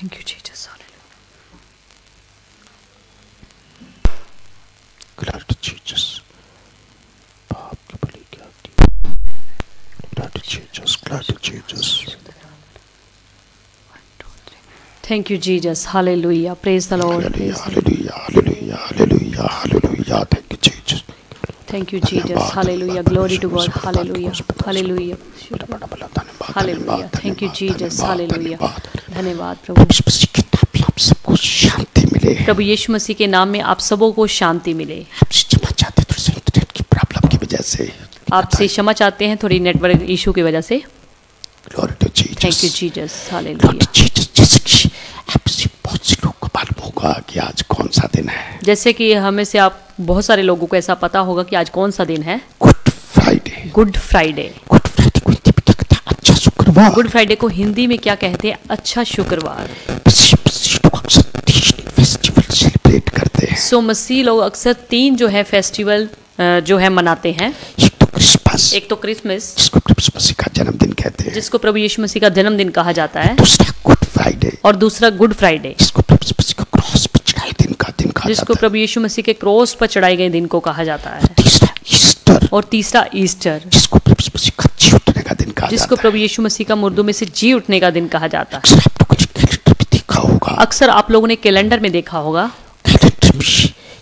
Thank you, Jesus. Glory to Jesus. बाप के बलि की आरती. Glory to Jesus. Glory to Jesus. Thank you, Jesus. Hallelujah. Praise the Lord. Hallelujah. Hallelujah. Hallelujah. Hallelujah. Hallelujah. Thank you, Jesus. Thank you, Jesus. Hallelujah. Glory to God. Hallelujah. Hallelujah. Hallelujah. Thank you, Jesus. Hallelujah. धन्यवाद प्रभु. आप सबको शांति मिले. प्रभु यीशु मसीह के नाम में आप सबों को शांति मिले. आपसे क्षमा चाहते थोड़ी सी इंटरनेट की प्रॉब्लम की वजह से. आपसे क्षमा चाहते हैं थोड़ी नेटवर्क इशू की वजह से. Glory to Jesus. Thank you, Jesus. Glory Hallelujah. to Jesus. जैसे कि आपसे बहुत से लोगों को मालूम होगा कि आज कौन सा दिन है. जैसे कि हमें से आप बहुत सारे लोगों को ऐसा पता होगा कि आज कौन सा दिन है. Good Friday. Good Friday. Good Friday को हिंदी में क्या कहते हैं? अच्छा शुक्रवार. गुड फ्राइडे को हिंदी में क्या कहते हैं? अच्छा शुक्रवार. लोग अक्सर 3 फेस्टिवल सेलिब्रेट करते हैं. सो मसीह लोग अक्सर 3 जो है फेस्टिवल जो है मनाते हैं. एक तो क्रिसमस. एक तो क्रिसमस जिसको प्रभु यीशु मसीह का जन्मदिन कहते हैं. जिसको प्रभु यीशु मसीह का जन्मदिन कहा जाता है. दूसरा गुड फ्राइडे. और दूसरा गुड फ्राइडे जिसको प्रभु यीशु मसीह का क्रॉस पर चढ़ाए दिन का दिन कहा जाता है. जिसको प्रभु यीशु मसीह के क्रॉस पर चढ़ाए गए दिन को कहा जाता है. तीसरा ईस्टर. और तीसरा ईस्टर जिसको प्रभु यीशु मसीह का जी उठने का दिन कहा जाता है. जिसको प्रभु यीशु मसीह का मुर्दों में से जी उठने का दिन कहा जाता है. अक्सर आप लोगों ने कैलेंडर में देखा होगा. अक्सर आप लोगों ने कैलेंडर में देखा होगा. कैलेंडर में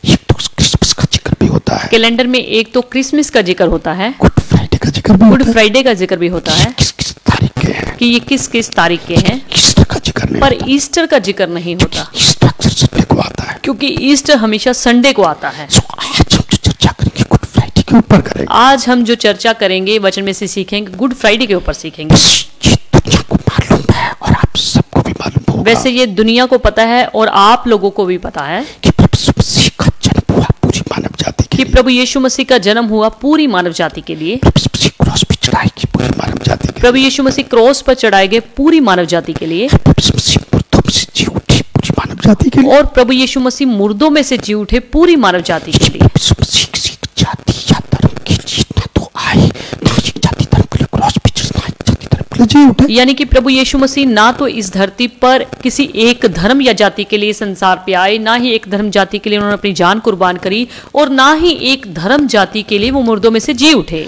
एक तो क्रिसमस का जिक्र भी होता है. कैलेंडर में एक तो क्रिसमस का जिक्र होता है. गुड फ्राइडे का जिक्र भी होता है. गुड फ्राइडे का जिक्र भी होता है किस किस तारीख के हैं. कि ये किस किस तारीख के हैं. ईस्टर का जिक्र नहीं. पर ईस्टर का जिक्र नहीं होता ईस्टर अक्सर संडे को आता है. क्योंकि ईस्टर हमेशा संडे को आता है. आज हम जो चर्चा करेंगे गुड फ्राइडे के ऊपर करेंगे. आज हम जो चर्चा करेंगे वचन में से सीखेंगे गुड फ्राइडे के ऊपर सीखेंगे. ये दुनिया को मालूम है और आप सबको भी मालूम होगा. वैसे ये दुनिया को पता है और आप लोगों को भी पता है कि प्रभु यीशु मसीह का जन्म हुआ पूरी मानव जाति के कि लिए. प्रभु यीशु मसीह का जन्म हुआ पूरी मानव जाति के लिए. प्रभु यीशु मसीह क्रॉस पे चढ़ाई की पूरी मानव जाति के लिए. प्रभु यीशु मसीह क्रॉस पर चढ़ाए गए पूरी मानव जाति के लिए. प्रभु यीशु मसीह मुर्दों में से जी उठी पूरी मानव जाति के लिए. और प्रभु यीशु मसीह मुर्दों में से जी उठे पूरी मानव जाति के लिए. प्रभु यीशु मसीह किसी जाति या धर्म की जीत ना तो आए ना ही जाति धर्म के लिए क्रॉस पे चढ़ना है. जाति धर्म के लिए जी उठे. यानी कि प्रभु यीशु मसीह ना तो इस धरती पर किसी एक धर्म या जाति के लिए संसार पे आए, ना ही एक धर्म जाति के लिए उन्होंने अपनी जान कुर्बान करी, और ना ही एक धर्म जाति के लिए वो मुर्दों में से जी उठे.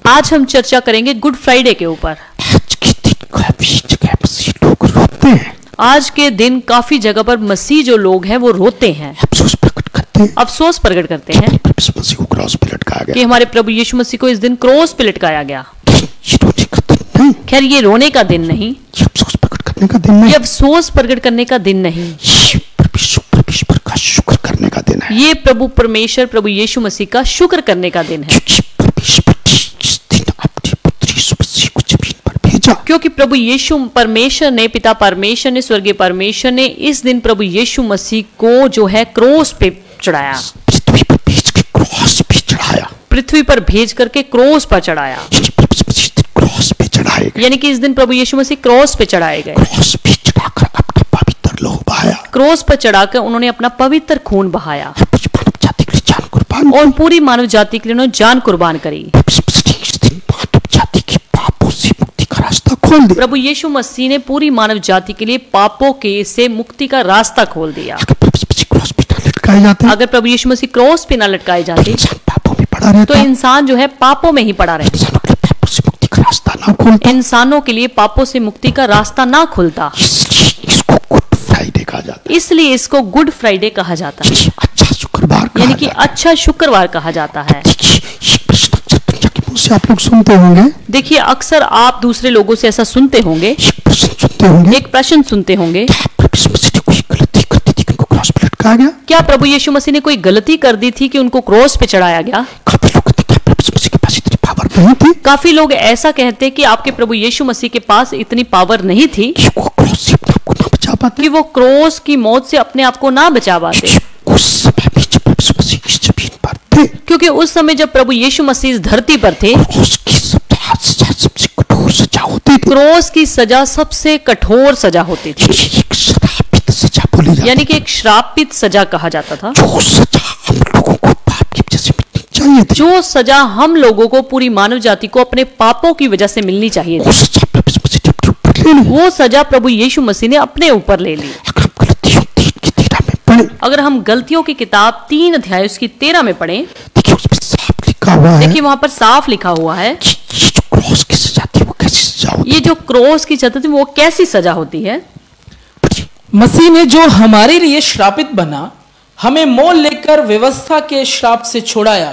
आज हम चर्चा करेंगे गुड फ्राइडे के ऊपर. आज के दिन काफी जगह मसीह लोग रोते हैं. आज के दिन काफी जगह पर मसीह जो लोग हैं वो रोते हैं, अफसोस प्रकट करते हैं. अफसोस प्रकट करते हैं मसीह को क्रॉस पे लटकाया गया. कि हमारे प्रभु यीशु मसीह को इस दिन क्रॉस पे लटकाया गया. ये रोने का दिन नहीं. खैर ये रोने का दिन नहीं, ये अफसोस प्रकट करने का दिन नहीं. ये अफसोस प्रकट करने का दिन नहीं, ये परमेश्वर का शुक्र करने का दिन है. ये प्रभु परमेश्वर प्रभु यीशु मसीह का शुक्र करने का दिन है. क्योंकि प्रभु यीशु परमेश्वर ने, पिता परमेश्वर ने, स्वर्गीय परमेश्वर ने इस दिन प्रभु यीशु मसीह को जो है क्रॉस पे चढ़ाया. पृथ्वी पर भेज के क्रॉस पे चढ़ाया. पृथ्वी पर भेज करके क्रॉस पर चढ़ाया. क्रॉस पे चढ़ाए गए. यानी कि इस दिन प्रभु यीशु मसीह क्रॉस पे चढ़ाए गए. क्रॉस पे चढ़ाकर अपना पवित्र लहू बहाया. क्रॉस पर चढ़ाकर उन्होंने अपना पवित्र खून बहाया. मानव जाति के लिए जान कुर्बान. और पूरी मानव जाति के लिए उन्होंने जान कुर्बान करी. मानव जाति के पापों से मुक्ति का रास्ता खोल दिया. प्रभु यीशु मसीह ने पूरी मानव जाति के लिए पापों के से मुक्ति का रास्ता खोल दिया. अगर प्रभु यीशु मसीह क्रॉस पे ना लटकाए जाते पापों में पड़ा रहता, तो इंसान जो है पापों में ही पड़ा रहता. इंसानों के लिए पापों से मुक्ति का रास्ता ना खुलता. इसको गुड फ्राइडे कहा जाता है. इसलिए इसको गुड फ्राइडे कहा जाता है. अच्छा शुक्रवार, यानी कि अच्छा शुक्रवार कहा जाता है. से आप लोग सुनते होंगे. देखिए अक्सर आप दूसरे लोगों से ऐसा सुनते होंगे, एक प्रश्न सुनते होंगे, क्या प्रभु यीशु मसीह ने कोई गलती कर दी थी कि उनको क्रॉस पे चढ़ाया गया? काफी लोग ऐसा कहते हैं कि आपके प्रभु यीशु मसीह के पास इतनी पावर नहीं थी कि वो क्रॉस की मौत से अपने आप को ना बचा पाते. क्योंकि उस समय जब प्रभु यीशु मसीह इस धरती पर थे, क्रॉस की सजा सबसे कठोर सजा होती थी. यानी कि एक श्रापित सजा कहा जाता था. जो सजा हम लोगों को पूरी मानव जाति को अपने पापों की वजह से मिलनी चाहिए थी, ले ली। वो सजा प्रभु यीशु मसीह ने अपने ऊपर ले ली। अगर हम गलतियों 3 की 13 में पढ़े, अगर हम गलतियों की किताब 3 अध्याय उसकी 13 में पढ़ें, देखिए उसमें साफ लिखा हुआ है देखिए वहां पर साफ लिखा हुआ है कि ये जो क्रॉस की सजा थी वो कैसी सजा होती ये जो क्रोस की सजा थी वो कैसी सजा होती है। है। मसीह ने जो हमारे लिए श्रापित बना, हमें मोल लेकर व्यवस्था के श्राप से छुड़ाया,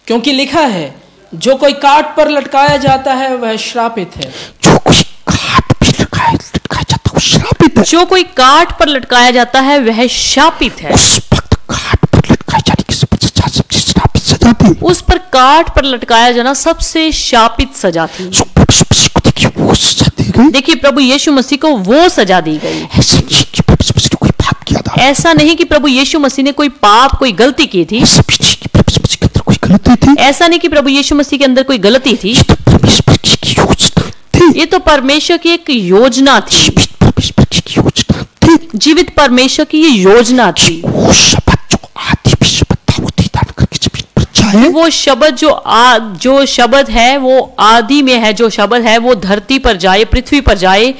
क्योंकि लिखा है, जो कोई काट पर लटकाया जाता है वह श्रापित है। जो कोई काट पे लटकाया जाता है वो श्रापित है। जो कोई काट पर लटकाया जाता है वह शापित है। उस वक्त काट पर लटकाए जाने की सजा सबसे श्रापित सजा थी। उस पर काट पर लटकाया जाना सबसे शापित सजा थी। सो प्रभु यीशु मसीह को देखिए वो सजा दी गई। देखिए प्रभु यीशु मसीह को वो सजा दी गई। ऐसा नहीं कि प्रभु यीशु मसीह ने कोई पाप किया था। ऐसा नहीं कि प्रभु यीशु मसीह ने कोई पाप कोई गलती की थी। ऐसा भी नहीं कि प्रभु यीशु मसीह के अंदर कोई गलती थी। ऐसा नहीं कि प्रभु यीशु मसीह के अंदर कोई गलती थी। ये तो परमेश्वर की योजना थी। ये तो परमेश्वर की एक योजना थी। जीवित परमेश्वर की योजना थी। जीवित परमेश्वर की ये योजना थी। वो शब्द जो आदि भी शब्द था वो दान करके जमीन पर जाए। वो शब्द जो शब्द है वो आदि में है, जो शब्द है वो धरती पर जाए, पृथ्वी पर जाए,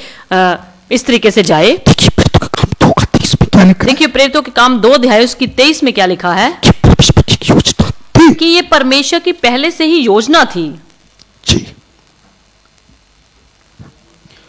इस तरीके से जाए। देखिए प्रेरितों का काम 2 का 23 में क्या लिखा है? देखिए प्रेरितों के काम 2 अध्याय उसकी 23 में क्या लिखा है कि परमेश्वर की योजना थी। कि ये परमेश्वर की पहले से ही योजना थी। जी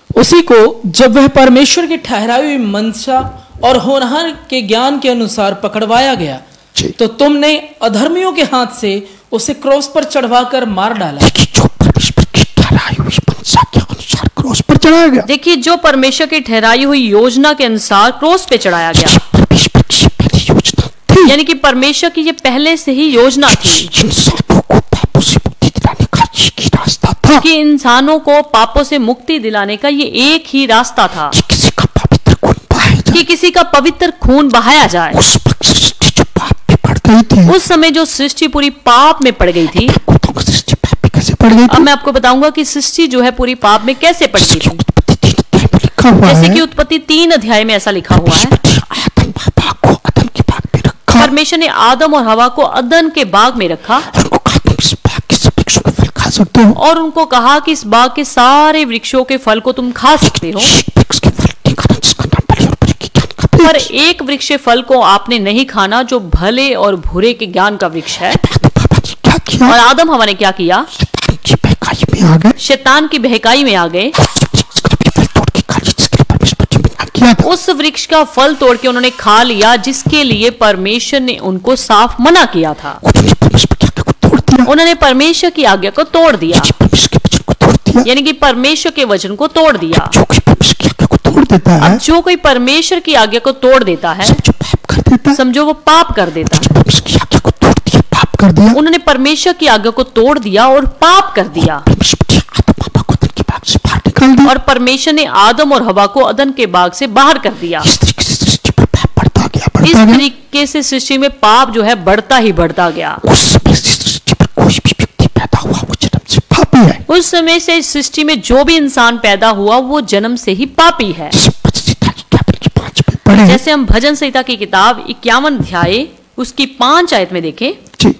उसी को जब वह परमेश्वर की ठहराई हुई मनसा और होनहार के ज्ञान के अनुसार पकड़वाया गया, जी। तो तुमने अधर्मियों के हाथ से उसे क्रॉस पर चढ़वाकर मार डाला। देखिए जो परमेश्वर की ठहराई हुई मनसा के अनुसार क्रॉस पर चढ़ाया गया। देखिए जो परमेश्वर की ठहराई हुई योजना के अनुसार क्रोस पे चढ़ाया गया, ये परमेश्वर की पहली योजना थी। यानी कि परमेश्वर की ये पहले से ही योजना थी इंसानों को पापों से मुक्ति दिलाने का एक ही रास्ता था। कि इंसानों को पापों से मुक्ति दिलाने का ये एक ही रास्ता था कि किसी का पवित्र खून बहाया जाए। कि किसी का पवित्र खून बहाया जाए। उस वक्त सृष्टि जो पाप में पड़ गई थी, उस समय जो सृष्टि पूरी पाप में पड़ गई थी। आपको बताऊंगा सृष्टि पाप में कैसे पड़ गई अब थी। मैं आपको बताऊंगा कि सृष्टि जो है पूरी पाप में कैसे पड़ गई जिसकी थी। उत्पत्ति 3 अध्याय में लिखा हुआ जैसे है। कि उत्पत्ति 3 अध्याय में ऐसा लिखा हुआ है, परमेश्वर ने आदम बाबा को अदन के बाग में रखा। परमेश्वर ने आदम और हवा को अदन के बाग में रखा और उनको कहा तुम इस बाग के सब वृक्षों के फल खा सकते हो। और उनको कहा कि इस बाग के सारे वृक्षों के फल को तुम खा सकते हो, एक वृक्ष के फल नहीं खाना जिसका नाम भले और बुरे के ज्ञान का पर वृक्ष। एक वृक्ष फल को आपने नहीं खाना जो भले और बुरे के ज्ञान का वृक्ष है। आदम बाबा ने क्या किया? और आदम हवा ने क्या किया? शैतान की बहकाई में आ गए। शैतान की बहकाई में आ गए। उस वृक्ष का फल तोड़ के खाने जिसके लिए परमेश्वर ने मना किया था। उस वृक्ष का फल तोड़ के उन्होंने खा लिया जिसके लिए परमेश्वर ने उनको साफ मना किया था। उन्होंने परमेश्वर की आज्ञा को तोड़ दिया। उन्होंने परमेश्वर की आज्ञा को तोड़ दिया, जी, परमेश्वर के वचन को तोड़ दिया। यानी कि परमेश्वर के वचन को तोड़ दिया। जो कोई परमेश्वर की आज्ञा को तोड़ देता है, अब जो कोई परमेश्वर की आज्ञा को तोड़ देता है, समझो पाप कर देता है। समझो वो पाप कर देता है। परमेश्वर की आज्ञा को तोड़ दिया, पाप कर दिया। उन्होंने परमेश्वर की आज्ञा को तोड़ दिया और पाप कर दिया। परमेश्वर ने आदम बाबा को अदन के बाग से बाहर निकाल दिया। और परमेश्वर ने आदम और हवा को अदन के बाग से बाहर कर दिया। इस तरीके से सृष्टि पर पाप बढ़ता गया, इस बढ़ता गया। तरीके से सृष्टि में पाप जो है बढ़ता ही बढ़ता गया। उस समय से सृष्टि पर कोई भी व्यक्ति पैदा हुआ वो जन्म से पापी है। उस समय से इस सृष्टि में जो भी इंसान पैदा हुआ वो जन्म से ही पापी है। जैसे भजन संहिता की किताब की 5 में पढ़े। जैसे हम भजन संहिता की किताब 51 अध्याय उसकी 5 आयत में देखें, जी,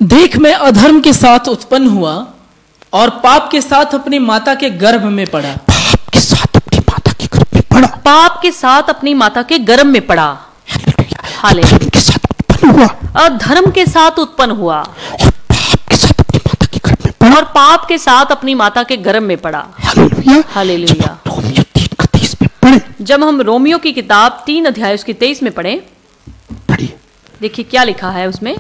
देख मैं अधर्म के साथ उत्पन्न हुआ और पाप के साथ अपनी माता के गर्भ में पड़ा। पाप के साथ अपनी माता के गर्भ में पड़ा। पाप के साथ अपनी माता के गर्भ में पड़ा। हालेलुया। अधर्म के साथ उत्पन्न हुआ अधर्म के साथ उत्पन्न हुआ और पाप के साथ अपनी माता के गर्भ में पड़ा। और पाप के साथ अपनी माता के गर्भ में पड़ा। हालेलुया। हालेलुया। जब हम रोमियो 3 का 23 में पढ़े, जब हम रोमियो की किताब 3 अध्याय उसकी 23 में पढ़े, पढ़िए। देखिए क्या लिखा है उसमें।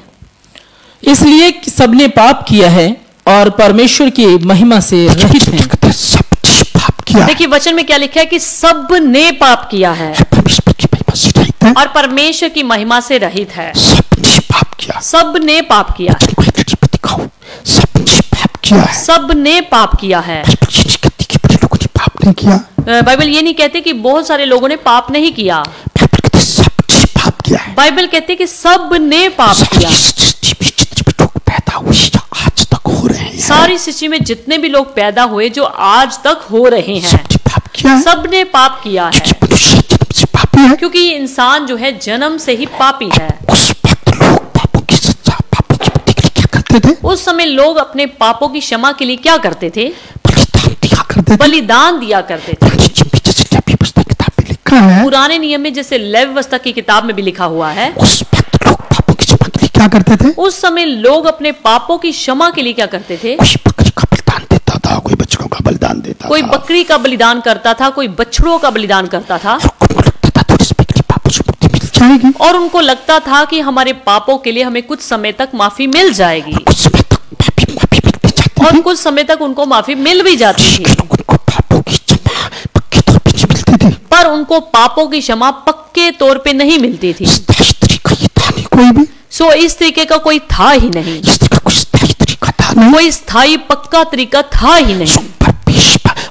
इसलिए कि सबने पाप किया है और परमेश्वर की महिमा से रहित हैं। कहते हैं सब ने पाप किया है। देखिए वचन में क्या लिखा है कि सब ने पाप किया है परमेश्वर की महिमा से रहित है। और परमेश्वर की महिमा से रहित है। सब ने पाप किया। सब ने पाप किया है। तुमको एक चीज दिखाओ, सब ने पाप किया है। सब ने पाप किया है। बाइबल ये नहीं कहती कि बड़े लोगों ने पाप नहीं किया। बाइबल ये नहीं कहते कि बहुत सारे लोगों ने पाप नहीं किया। बाइबल कहते हैं सब ने पाप किया है। बाइबल कहते कि सब ने पाप किया। सारी सृष्टि में जितने भी लोग पैदा हुए या आज तक हो रहे हैं, सारी सृष्टि में जितने भी लोग पैदा हुए जो आज तक हो रहे हैं, सबने पाप किया है। सब ने पाप किया है। क्योंकि मनुष्य जन्म से पापी है। क्योंकि ये इंसान जो है जन्म से ही पापी है। उस वक्त लोग पापों की सजा, पापों की मुक्ति के लिए क्या करते थे? उस समय लोग अपने पापों की क्षमा के लिए क्या करते थे? बलिदान दिया करते थे, बलिदान दिया करते थे। जैसे लेवी व्यवस्था किताब में लिखा है, पुराने नियम में जैसे लेवी व्यवस्था की किताब में भी लिखा हुआ है, उस वक्त लोग पापों की क्षमा के लिए क्या करते थे? उस समय लोग अपने पापों की क्षमा के लिए क्या करते थे? कोई बकरी का बलिदान देता था, कोई बछड़ों का बलिदान देता कोई था, बकरी का बलिदान करता था, कोई बछड़ों का बलिदान करता था, उनको लगता था थोड़ी सी बिगड़ी पापों से मुक्ति मिल जाएगी, और उनको लगता था कि हमारे पापों के लिए हमें कुछ समय तक माफी मिल जाएगी, कुछ समय तक माफी मिल भी जाती और थी, कुछ समय तक उनको माफी मिल भी जाती थी, लेकिन उनको पापों की क्षमा पक्के तौर पे नहीं मिलती थी। पर उनको पापों की क्षमा पक्के तौर पे नहीं मिलती थी। स्थायी तरीका ये था नहीं कोई भी, सो इस तरीके का कोई था ही नहीं, इस तरह का कोई स्थायी तरीका था नहीं। कोई स्थायी पक्का तरीका था ही नहीं।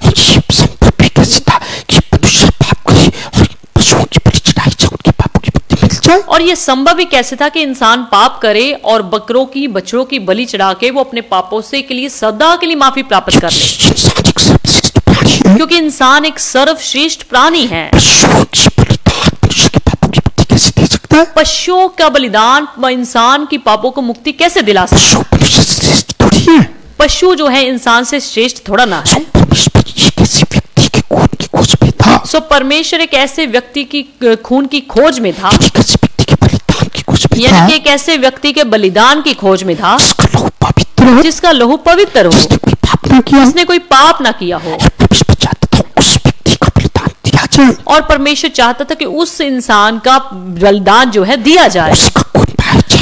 और ये संभव भी कैसे था कि मनुष्य पाप करे और पशुओं की बलि चढ़ाई जाए, उनके पापों की मुक्ति मिल जाए? और ये संभव ही कैसे था कि इंसान पाप करे और बकरों की बछड़ों की बलि चढ़ा के वो अपने पापों से के लिए सदा के लिए माफी प्राप्त कर ले, इंसान एक सर्वश्रेष्ठ प्राणी है, क्योंकि इंसान एक सर्वश्रेष्ठ प्राणी है। पशुओं की बलिदान मनुष्य के पापों की मुक्ति कैसे दे सकता है? पशुओं का बलिदान इंसान की पापों को मुक्ति कैसे दिला सकता पशु मनुष्य से श्रेष्ठ थोड़ी है। है? पशु जो है इंसान से श्रेष्ठ थोड़ा ना है। परमेश्वर एक ऐसे व्यक्ति के खून की खोज में था, सो परमेश्वर एक ऐसे व्यक्ति की खून की खोज में था, एक ऐसे व्यक्ति के बलिदान की खोज में था, यानी कि एक ऐसे व्यक्ति के बलिदान की खोज में था जिसका लहू पवित्र हो, जिसका लहू पवित्र हो, जिसने कोई पाप न किया, जिसने कोई पाप ना किया हो। और परमेश्वर चाहता था उस व्यक्ति का बलिदान दिया जाए, और परमेश्वर चाहता था कि उस इंसान का बलिदान जो है दिया जाए, उसका खून बहाया जाए,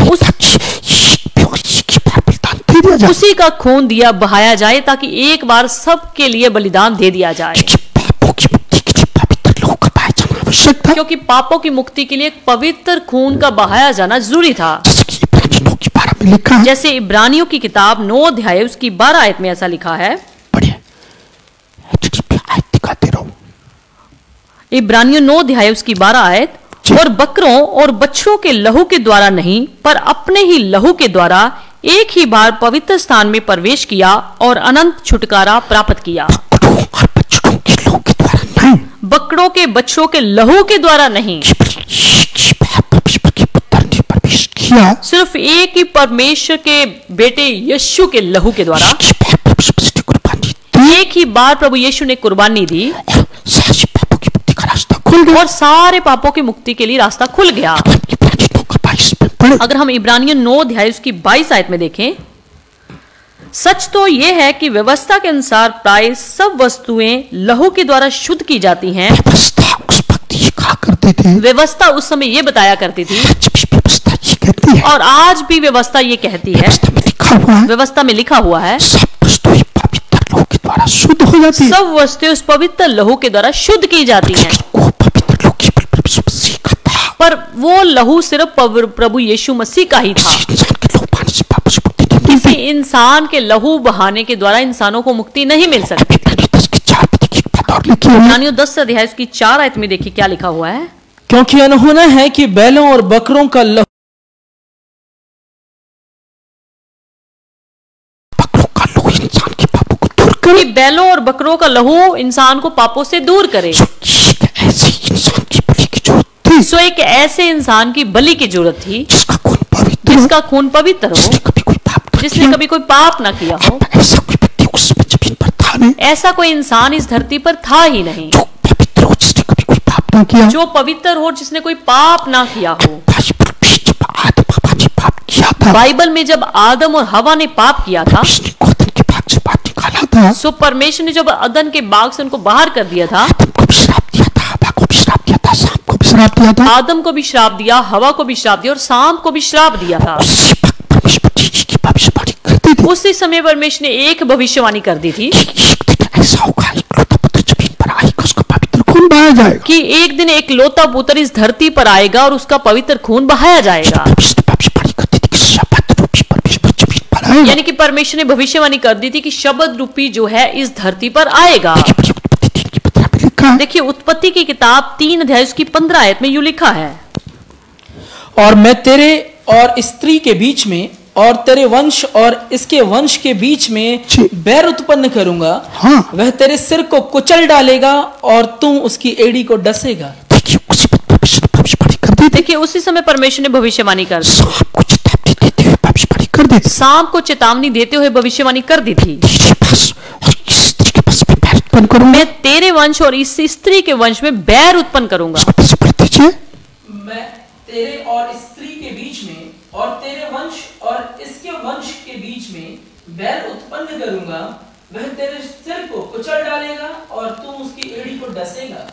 बलिदान दे दिया जाए, उसी का खून दिया बहाया जाए ताकि एक बार सबके लिए बलिदान दे दिया जाए। क्योंकि पापों की मुक्ति के लिए पवित्र लहू का बहाया जाना आवश्यक था, क्योंकि पापों की मुक्ति के लिए एक पवित्र खून का बहाया जाना जरूरी था। जैसे कि इब्रानियों की 12 में लिखा है। जैसे इब्रानियों की किताब 9 अध्याय उसकी 12 आयत में ऐसा लिखा है। बढ़िया आयत दिखाते रहो। इब्रानियों 9 अध्याय उसकी 12 आयत, और बकरों और बछड़ों के लहू के द्वारा नहीं पर अपने ही लहू के द्वारा एक ही बार पवित्र स्थान में प्रवेश किया और अनंत छुटकारा प्राप्त किया। बकरों और बछड़ों के लहू के द्वारा नहीं, बकरों के बछड़ों के लहू के द्वारा नहीं, परमेश्वर के पुत्र ने प्रवेश किया, सिर्फ एक ही परमेश्वर के बेटे यीशु के लहू के द्वारा कुर्बानी दी, एक ही बार प्रभु यीशु ने कुर्बानी दी और सारे पापों की मुक्ति का रास्ता खुल गया। और सारे पापों की मुक्ति के लिए रास्ता खुल गया। इब्रानियों का 22 में पढ़े, अगर हम इब्रानियों 9 अध्याय उसकी 22 आयत में देखें, सच तो यह है कि व्यवस्था के अनुसार प्राय सब वस्तुएं लहू के द्वारा शुद्ध की जाती हैं। व्यवस्था उस वक्त ये कहा करते थे, व्यवस्था उस समय ये बताया करती थी, आज भी व्यवस्था ये कहती है, और आज भी व्यवस्था ये कहती है, व्यवस्था में लिखा हुआ है, व्यवस्था में लिखा हुआ है, सब वस्तुएं पवित्र लहू के द्वारा शुद्ध हो जाती है। सब वस्तुएं उस पवित्र लहू के द्वारा शुद्ध की जाती हैं। वो पवित्र लहू केवल प्रभु यीशु मसीह का था, पर वो लहू सिर्फ प्रभु यीशु मसीह का ही था। इंसान के लहू पाने से पापों से मुक्ति नहीं किसी मिलती। इंसान के लहू बहाने के द्वारा इंसानों को मुक्ति नहीं मिल सकती। इब्रानियों 10 के 4 में देखिए एक बात और लिखी हुई है, इब्रानियों 10 अध्याय की 4 आयत में देखिए क्या लिखा हुआ है। क्योंकि अनहोना है कि बैलों और बकरों का लहू बकरों का लहू इंसान के पापों को दूर कि करे, बैलों और बकरों का लहू इंसान को पापों से दूर करे। जो एक ऐसे इंसान की बलि की जरूरत थी, सो एक ऐसे इंसान की बलि की जरूरत थी जिसका खून पवित्र हो, जिसका खून पवित्र हो, जिसने कभी कोई पाप न जिसने किया। कभी कोई पाप ना किया हो। अब ऐसा कोई व्यक्ति उस जमीन पर था नहीं, ऐसा कोई इंसान इस धरती पर था ही नहीं जो पवित्र हो, जिसने कभी कोई पाप न किया। जो पवित्र हो, जिसने कोई पाप ना किया हो। बाइबल में जब आदम हवा ने पाप किया था, बाइबल में जब आदम और हवा ने पाप किया था, उसने गोदन के भाग से बाहर निकाला था, सो परमेश्वर ने जब अदन के बाग से उनको बाहर कर दिया था, आदम को भी श्राप दिया था, हवा को भी श्राप दिया था, सांप को भी श्राप दिया था। आदम को भी श्राप दिया, हवा को भी श्राप दिया और सांप को भी श्राप दिया था। उसी वक्त परमेश्वर जी की भविष्यवाणी करते थे उसी समय परमेश्वर ने एक भविष्यवाणी कर दी थी कि एक दिन ऐसा होगा, इकलौता पुत्र जमीन पर आएगा, उसका पवित्र खून बहाया जाएगा। कि एक दिन एक लौता पुत्र इस धरती पर आएगा और उसका पवित्र खून बहाया जाएगा। भविष्यवाणी करती थी कि शपथ रूपी परमेश्वर जमीन पर आएगा। यानी कि परमेश्वर ने भविष्यवाणी कर दी थी कि शब्द रूपी जो है इस धरती पर आएगा। देखिए उत्पत्ति 3 की 15 में लिखा है, देखिए उत्पत्ति की किताब 3 अध्याय उसकी 15 आयत में यूं लिखा है, और मैं तेरे और स्त्री के बीच में और तेरे वंश और इसके वंश के बीच में जी। बैर उत्पन्न करूंगा। हाँ। वह तेरे सिर को कुचल डालेगा और तू उसकी एड़ी को डसेगा। देखिए उसी वक्त परमेश्वर ने भविष्यवाणी कर दी थी, देखिए उसी समय परमेश्वर ने भविष्यवाणी कर दी, सांप को चेतावनी देते हुए भविष्यवाणी कर दी थी। सांप को चेतावनी देते हुए भविष्यवाणी कर दी थी तेरे पास और इस स्त्री के पास में बैर उत्पन्न करूंगा। मैं तेरे वंश और इस स्त्री के वंश में बैर उत्पन्न करूंगा। इसको फिर से पढ़ दीजिए। मैं तेरे और स्त्री के बीच में और तेरे वंश और इसके वंश के बीच में बैर उत्पन्न करूंगा। वह तेरे सिर को कुचल डालेगा और तुम उसकी एड़ी को डसेगा।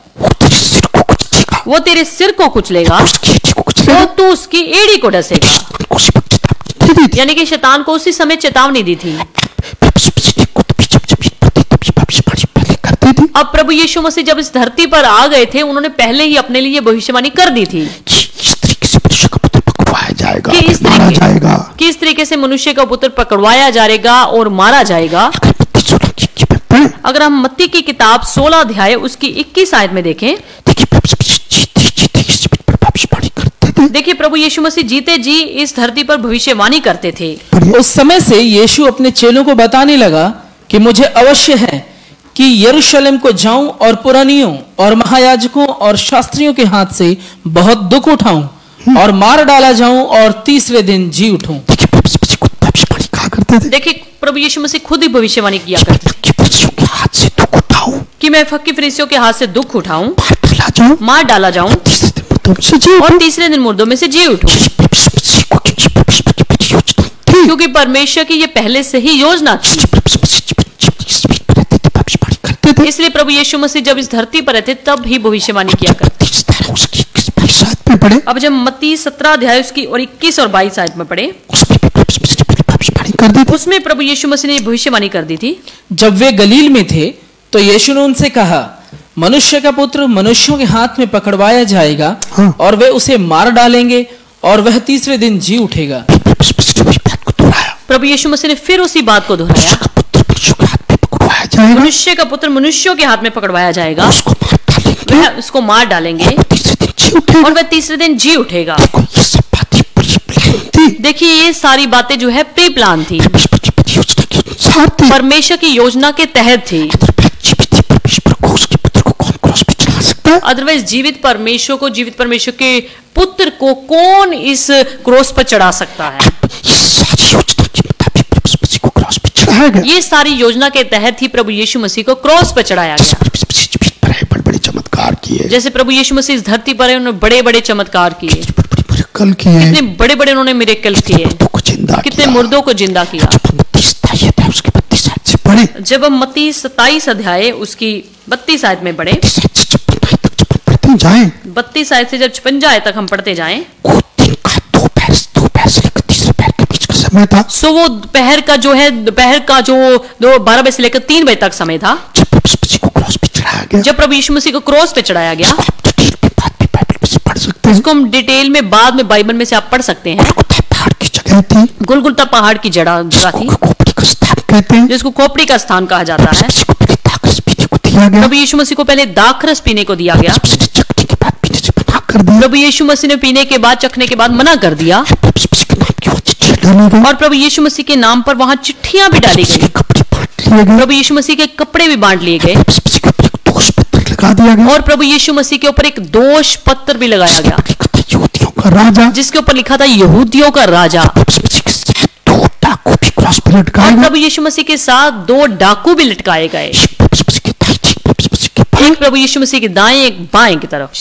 वो तेरे सिर को कुचलेगा तो तू उसकी एड़ी को डसेगा। यानी कि शैतान को उसी समय चेतावनी दी थी। अब प्रभु यीशु मसीह जब इस धरती पर आ गए थे, उन्होंने पहले ही अपने लिए भविष्यवाणी कर दी थी कि इस तरीके से मनुष्य का पुत्र पकड़वाया जाएगा और मारा जाएगा। अगर हम मत्ती की किताब 16 अध्याय उसकी 21 आयत में देखें, देखिए प्रभु यीशु मसीह जीते जी इस धरती पर भविष्यवाणी करते थे। उस समय से यीशु अपने चेलों को बताने लगा कि मुझे अवश्य है कि यरूशलेम को जाऊं और पुरानियों और महायाजकों और शास्त्रियों के हाथ से बहुत दुख उठाऊं और मार डाला जाऊं और तीसरे दिन जी उठूं। देखिए प्रभु यीशु मसीह खुद ही भविष्यवाणी किया करते कि मैं फक्की फरीसियों के हाथ से दुख उठाऊं, मार डाला जाऊं और तीसरे दिन मुर्दों में से जी उठूं। क्योंकि परमेश्वर की ये पहले से ही योजना थी। इसलिए प्रभु यीशु मसीह जब इस धरती पर रहते तब ही भविष्यवाणी किया करते। अब जब मत्ती 17 अध्याय उसकी और 21 और 22 आयत में पढ़े, उसमें प्रभु यीशु मसीह ने भविष्यवाणी कर दी थी। जब वे गलील में थे तो यीशु ने उनसे कहा, मनुष्य का पुत्र मनुष्यों के हाथ में पकड़वाया जाएगा और वे उसे मार डालेंगे और वह तीसरे दिन जी उठेगा। प्रभु यीशु मसीह ने फिर उसी बात को दोहराया, मनुष्य का पुत्र मनुष्यों के हाथ में पकड़वाया जाएगा, वह उसको मार डालेंगे और वह तीसरे दिन जी उठेगा। देखिए ये सारी बातें जो है प्री प्लान थी, परमेश्वर की योजना के तहत थी। अदरवाइज जीवित परमेश्वर के पुत्र को कौन इस क्रॉस पर चढ़ा सकता है? ये सारी योजना के तहत ही प्रभु यीशु मसीह को क्रॉस पर चढ़ाया गया। बड़े चमत्कार किए, जैसे प्रभु यीशु मसीह इस धरती पर उन्होंने बड़े बड़े चमत्कार किए, कितने बड़े बड़े उन्होंने मिरेकल किए, कितने मुर्दों को जिंदा किया। जब हम मत्ती 27 अध्याय उसकी 32 आयत में पढ़े, 32 आयत से जब 56 आयत तक हम पढ़ते जाएं, सो वो दोपहर का जो 12 बजे से लेकर 3 बजे तक समय था जब प्रभु यीशु मसीह को क्रॉस पे चढ़ाया गया। इसको हम डिटेल में बाद में बाइबल में से आप पढ़ सकते हैं। गुलगुलता पहाड़ की जगह थी जिसको खोपड़ी का स्थान कहा जाता है। प्रभु यीशु मसीह को पहले दाखरस पीने को दिया गया। प्रभु यीशु मसीह ने पीने के बाद, चखने के बाद मना कर दिया और प्रभु यीशु मसीह के नाम पर वहां चिट्ठियां भी डाली गई। प्रभु यीशु मसीह के कपड़े भी बांट लिए गए और प्रभु यीशु मसीह के ऊपर एक दोष पत्र भी लगाया गया जिसके ऊपर लिखा था यहूदियों का राजा। और प्रभु यीशु मसीह के साथ 2 डाकू भी लटकाए गए, एक प्रभु यीशु मसीह के दाएं एक बाएं की तरफ।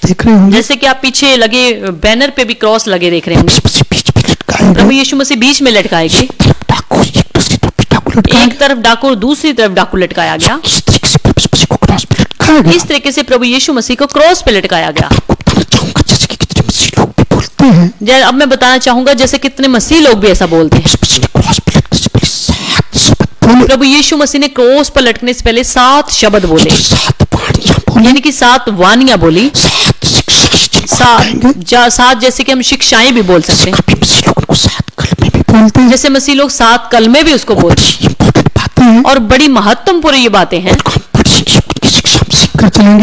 देख रहे होंगे, जैसे कि आप पीछे लगे बैनर पे भी क्रॉस लगे देख रहे होंगे। प्रभु यीशु मसीह बीच में लटकाए गए, एक तरफ डाकू दूसरी तरफ डाकू लटकाया गया। इस तरीके से प्रभु यीशु मसीह को क्रॉस पे लटकाया गया। अब मैं बताना चाहूंगा जैसे कितने मसीह लोग भी ऐसा बोलते हैं। प्रभु यीशु मसीह ने क्रॉस पर लटकने से पहले 7 शब्द बोले, यानी कि 7 वानियां बोली। 7 जैसे कि हम शिक्षाएं भी बोल सकते हैं, जैसे मसीह लोग 7 कलमे भी उसको बोलते हैं। और बड़ी महत्वपूर्ण ये बातें हैं,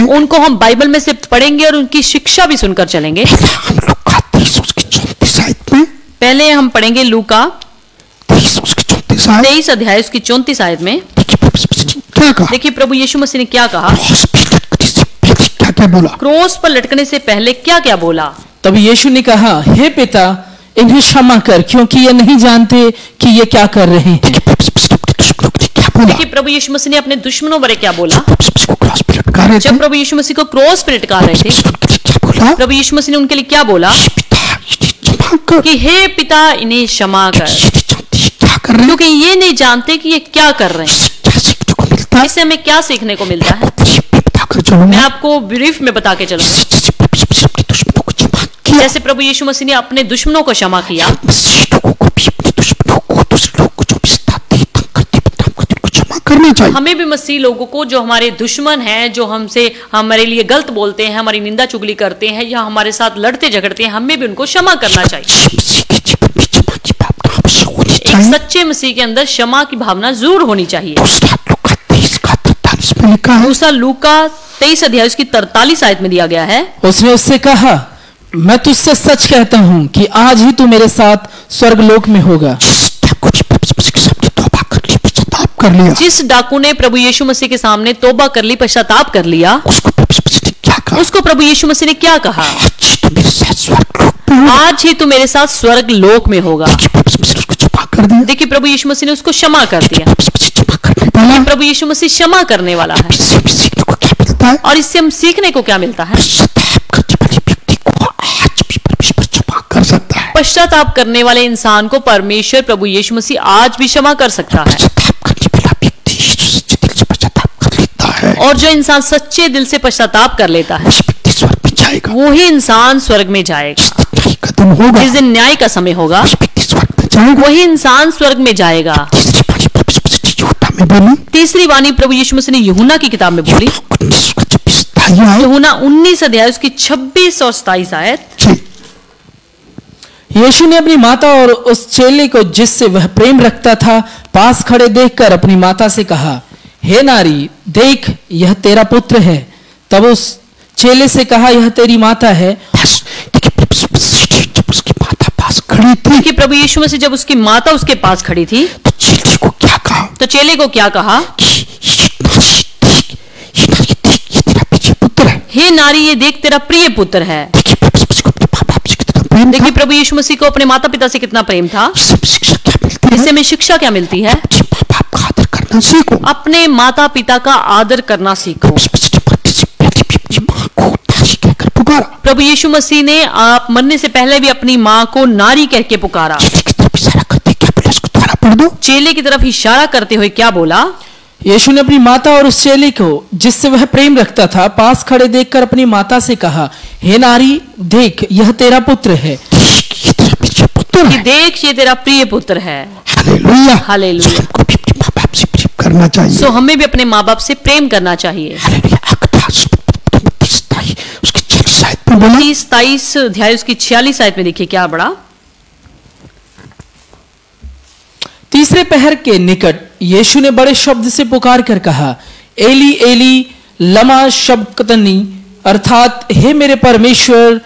उनको हम बाइबल में से पढ़ेंगे और उनकी शिक्षा भी सुनकर चलेंगे। पहले हम पढ़ेंगे लूका 23 अध्याय उसकी 34 आयत में। देखिए प्रभु यीशु मसीह ने क्या कहा, क्या बोला, क्रॉस पर लटकने से पहले क्या क्या बोला। तब यीशु ने कहा, हे पिता इन्हें क्षमा कर, क्योंकि ये नहीं जानते कि ये क्या कर रहे हैं। बोला? देखिए प्रभु यीशु मसीह ने अपने दुश्मनों बारे क्या बोला? प्रभु यीशु मसीह को क्रॉस पे लटका रहे थे, जब प्रभु यीशु मसीह को क्रॉस पे लटका रहे थे, उनके लिए क्या बोला? प्रभु यीशु मसीह ने उनके लिए क्या बोला? पिता इन्हें क्षमा कर, कि हे पिता इन्हें क्षमा कर, ये नहीं जानते ये क्या कर रहे हैं, क्योंकि ये नहीं जानते कि ये क्या कर रहे हैं। इससे क्या सीखने को मिलता है? इससे हमें क्या सीखने को मिलता है? ये भी बताकर चलूंगा। मैं आपको ब्रीफ में बता के चलूंगा। जैसे प्रभु यीशु मसीह अपने दुश्मनों को क्षमा किया, जैसे प्रभु यीशु मसीह ने अपने दुश्मनों को क्षमा किया, मसीह लोगों को भी अपने दुश्मनों को, दूसरे लोगों को जो भी सताते हैं, तंग करते हैं, बदनाम करते हैं, उनको क्षमा करना चाहिए। हमें भी मसीह लोगों को, जो हमारे दुश्मन हैं, जो हमसे हमारे लिए गलत बोलते हैं, हमारी निंदा चुगली करते हैं या हमारे साथ लड़ते झगड़ते हैं, हमें भी उनको क्षमा करना चाहिए। मसीह के जीवन में क्षमा की भावना अवश्य होनी एक चाहिए। सच्चे मसीह के अंदर क्षमा की भावना जरूर होनी चाहिए। दूसरा लूका 23:43 में लिखा है, दूसरा लूका 23 अध्याय उसकी 43 आयत में दिया गया है। उसने उससे कहा, मैं तुझसे सच कहता हूं कि आज ही तू मेरे साथ स्वर्गलोक में होगा। जिस डाकू ने प्रभु यीशु मसीह के सामने तौबा कर ली, पश्चाताप कर लिया, जिस डाकू ने प्रभु यीशु मसीह के सामने तौबा कर ली, पश्चाताप कर लिया, उसको प्रभु यीशु मसीह ने क्या कहा? उसको प्रभु यीशु मसीह ने क्या कहा? आज तो मेरे साथ स्वर्गलोक में होगा। आज ही तू मेरे साथ स्वर्ग लोक में होगा। कि प्रभु यीशु मसीह ने उसको क्षमा कर दिया। देखिए प्रभु यीशु मसीह ने उसको क्षमा कर दिया। प्रभु यीशु मसीह क्षमा करने वाला है। प्रभु यीशु मसीह क्षमा करने वाला है। इससे हमें सीखने को क्या मिलता है? और इससे हम सीखने को क्या मिलता है? पश्चाताप करने वाले व्यक्ति को आज भी परमेश्वर क्षमा कर सकता है। पश्चाताप करने वाले इंसान को परमेश्वर प्रभु यीशु मसीह आज भी क्षमा कर सकता है। पश्चाताप करने वाला व्यक्ति सच्चे दिल से पश्चाताप कर लेता है, और जो इंसान सच्चे दिल से पश्चाताप कर लेता है, उस व्यक्ति स्वर्ग में जाएगा। वो ही इंसान स्वर्ग में जाएगा। जिस दिन न्याय का दिन होगा, जिस दिन न्याय का समय होगा, उस व्यक्ति स्वर्ग में जाएगा। वही इंसान स्वर्ग में जाएगा। तीसरी बाणी प्रभु यीशु मसीह ने यूहन्ना में बोली, तीसरी वाणी प्रभु यीशु मसीह ने यूहन्ना की किताब में बोली। 19:26 आए। यूहन्ना 19 अध्याय उसकी 26 और 27 आयत। जी, यीशु ने अपनी माता और उस चेले को जिससे वह प्रेम रखता था पास खड़े देखकर अपनी माता से कहा, हे नारी, देख यह तेरा पुत्र है। तब उस चेले से कहा, यह तेरी माता है। बस देखिए प्रभु यीशु मसीह ने जब उसकी माता पास खड़ी थी, कि प्रभु यीशु मसीह जब उसकी माता उसके पास खड़ी थी, तो चेले को क्या कहा? तो चेले को क्या कहा? कि ये नारी देख, ये तेरा प्रिय पुत्र है। हे नारी, ये देख तेरा प्रिय पुत्र है। देखिए प्रभु यीशु मसीह को अपने माँ बाप से कितना प्रेम था। देखिए प्रभु यीशु मसीह को अपने माता पिता से कितना प्रेम था। इससे हमें शिक्षा क्या मिलती है? इससे हमें शिक्षा क्या मिलती है? अपने माँ बाप का आदर करना सीखो। अपने माता पिता का आदर करना सीखो। प्रभु यीशु मसीह ने मरने से पहले भी अपनी माँ को नारी कहकर पुकारा। प्रभु यीशु मसीह ने आप मरने से पहले भी अपनी माँ को नारी कह के पुकारा। चेले की तरफ इशारा करते क्या बोला? इसको दोबारा पढ़ दो। चेले की तरफ इशारा करते हुए क्या बोला? यीशु ने अपनी माता और उस चेले को जिससे वह प्रेम रखता था पास खड़े देखकर अपनी माता से कहा, हे नारी, देख यह तेरा पुत्र है। ये तेरा प्रिय पुत्र कि है। देख ये तेरा प्रिय पुत्र है। हालेलुया। हालेलुया। सो हमको भी अपने माँ बाप से प्रेम करना चाहिए। सो हमें भी अपने माँ बाप से प्रेम करना चाहिए। हालेलुया। उसके 46 आयत में बोला, 27 अध्याय उसकी 46 आयत में देखिए क्या बड़ा। तीसरे पहर के निकट यीशु ने बड़े शब्द से पुकार कर कहा, एली एली लमा शबक्तनी, अर्थात हे मेरे परमेश्वर,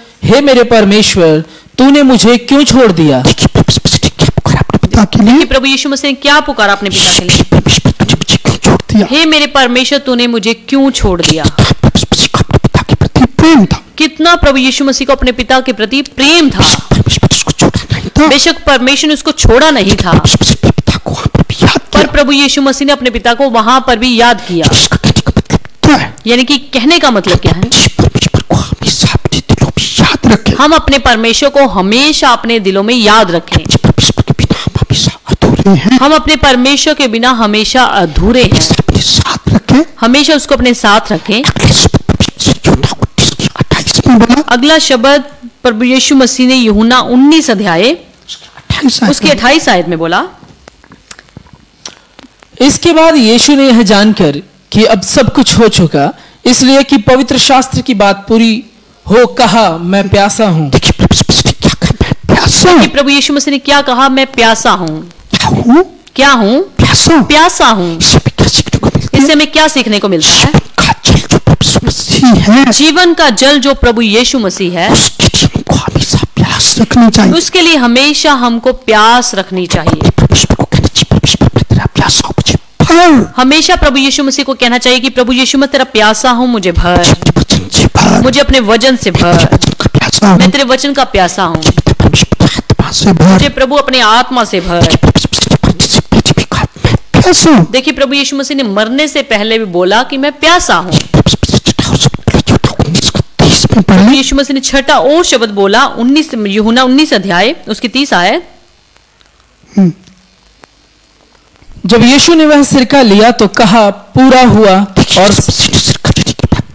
तूने मुझे क्यों छोड़ दिया। देखिए प्रभु यीशु मसीह ने क्या पुकारा अपने पिता के लिए? कि प्रभु यीशु मसीह ने क्या पुकारा अपने पिता के लिए? परमेश्वर तूने मुझे क्यों छोड़ दिया? हे मेरे परमेश्वर, तूने मुझे क्यों छोड़ दिया। प्रभु यीशु मसीह को अपने पिता के प्रति प्रेम था। कितना प्रभु यीशु मसीह को अपने पिता के प्रति प्रेम था। परमेश्वर ने उसको छोड़ा नहीं था। बेशक परमेश्वर ने उसको छोड़ा नहीं था, यीशु मसीह ने पिता को वहां पर भी याद पर किया। प्रभु यीशु मसीह ने अपने पिता को वहां पर भी याद किया। इसका कहने का मतलब क्या है? यानी कि कहने का मतलब क्या है? जिस परमेश्वर को हमेशा अपने दिलों में याद रखें, हम अपने परमेश्वर को हमेशा अपने दिलों में याद रखें। जिस परमेश्वर के बिना हम हमेशा अधूरे हैं, हम अपने परमेश्वर के बिना हमेशा अधूरे हैं। इसे अपने साथ रखें। हमेशा उसको अपने साथ रखें। अगले शब्द परमेश्वर ने यूहन्ना 19:28 में बोला, अगला शब्द प्रभु यीशु मसीह ने यूहन्ना 19 अध्याय 28 आयत उसकी में 28 आयत में बोला। इसके बाद यीशु ने यह जानकर कि अब सब कुछ हो चुका, इसलिए कि पवित्र शास्त्र की बात पूरी हो, कहा, मैं प्यासा हूं। देखिए प्रभु यीशु मसीह ने क्या कहा? मैं प्यासा हूं। कि प्रभु यीशु मसीह ने क्या कहा? मैं प्यासा हूं। क्या हूं? क्या हूं? प्यासा हूं। प्यासा हूं। इससे हमें क्या सीखने को मिलता है? इससे हमें क्या सीखने को मिलता है? जीवन का जल जो प्रभु यीशु मसीह है, जीवन का जल जो प्रभु यीशु मसीह है, उसके लिए हमको हमेशा प्यास रखनी चाहिए। उसके लिए हमेशा हमको प्यास रखनी चाहिए। परमेश्वर को कहना चाहिए, परमेश्वर मैं तेरा प्यासा हूं, मुझे भर। हमेशा प्रभु यीशु मसीह को कहना चाहिए कि प्रभु यीशु मैं तेरा प्यासा हूं, मुझे भर। अपने वचन से भर। मुझे अपने वचन से भर। वचन का प्यासा हूं। मैं तेरे वचन का प्यासा हूं। मैं परमेश्वर की आत्मा से भर। मुझे प्रभु अपने आत्मा से भर। परमेश्वर से मरने से पहले भी कहा, मैं प्यासा हूं। देखिए प्रभु यीशु मसीह ने मरने से पहले भी बोला कि मैं प्यासा हूं। प्रभु यीशु मसीह ने छठा और शब्द बोला 19 यूहन्ना 19 अध्याय उसकी 30 आयत। जब यीशु ने वह सिरका लिया तो कहा पूरा हुआ। और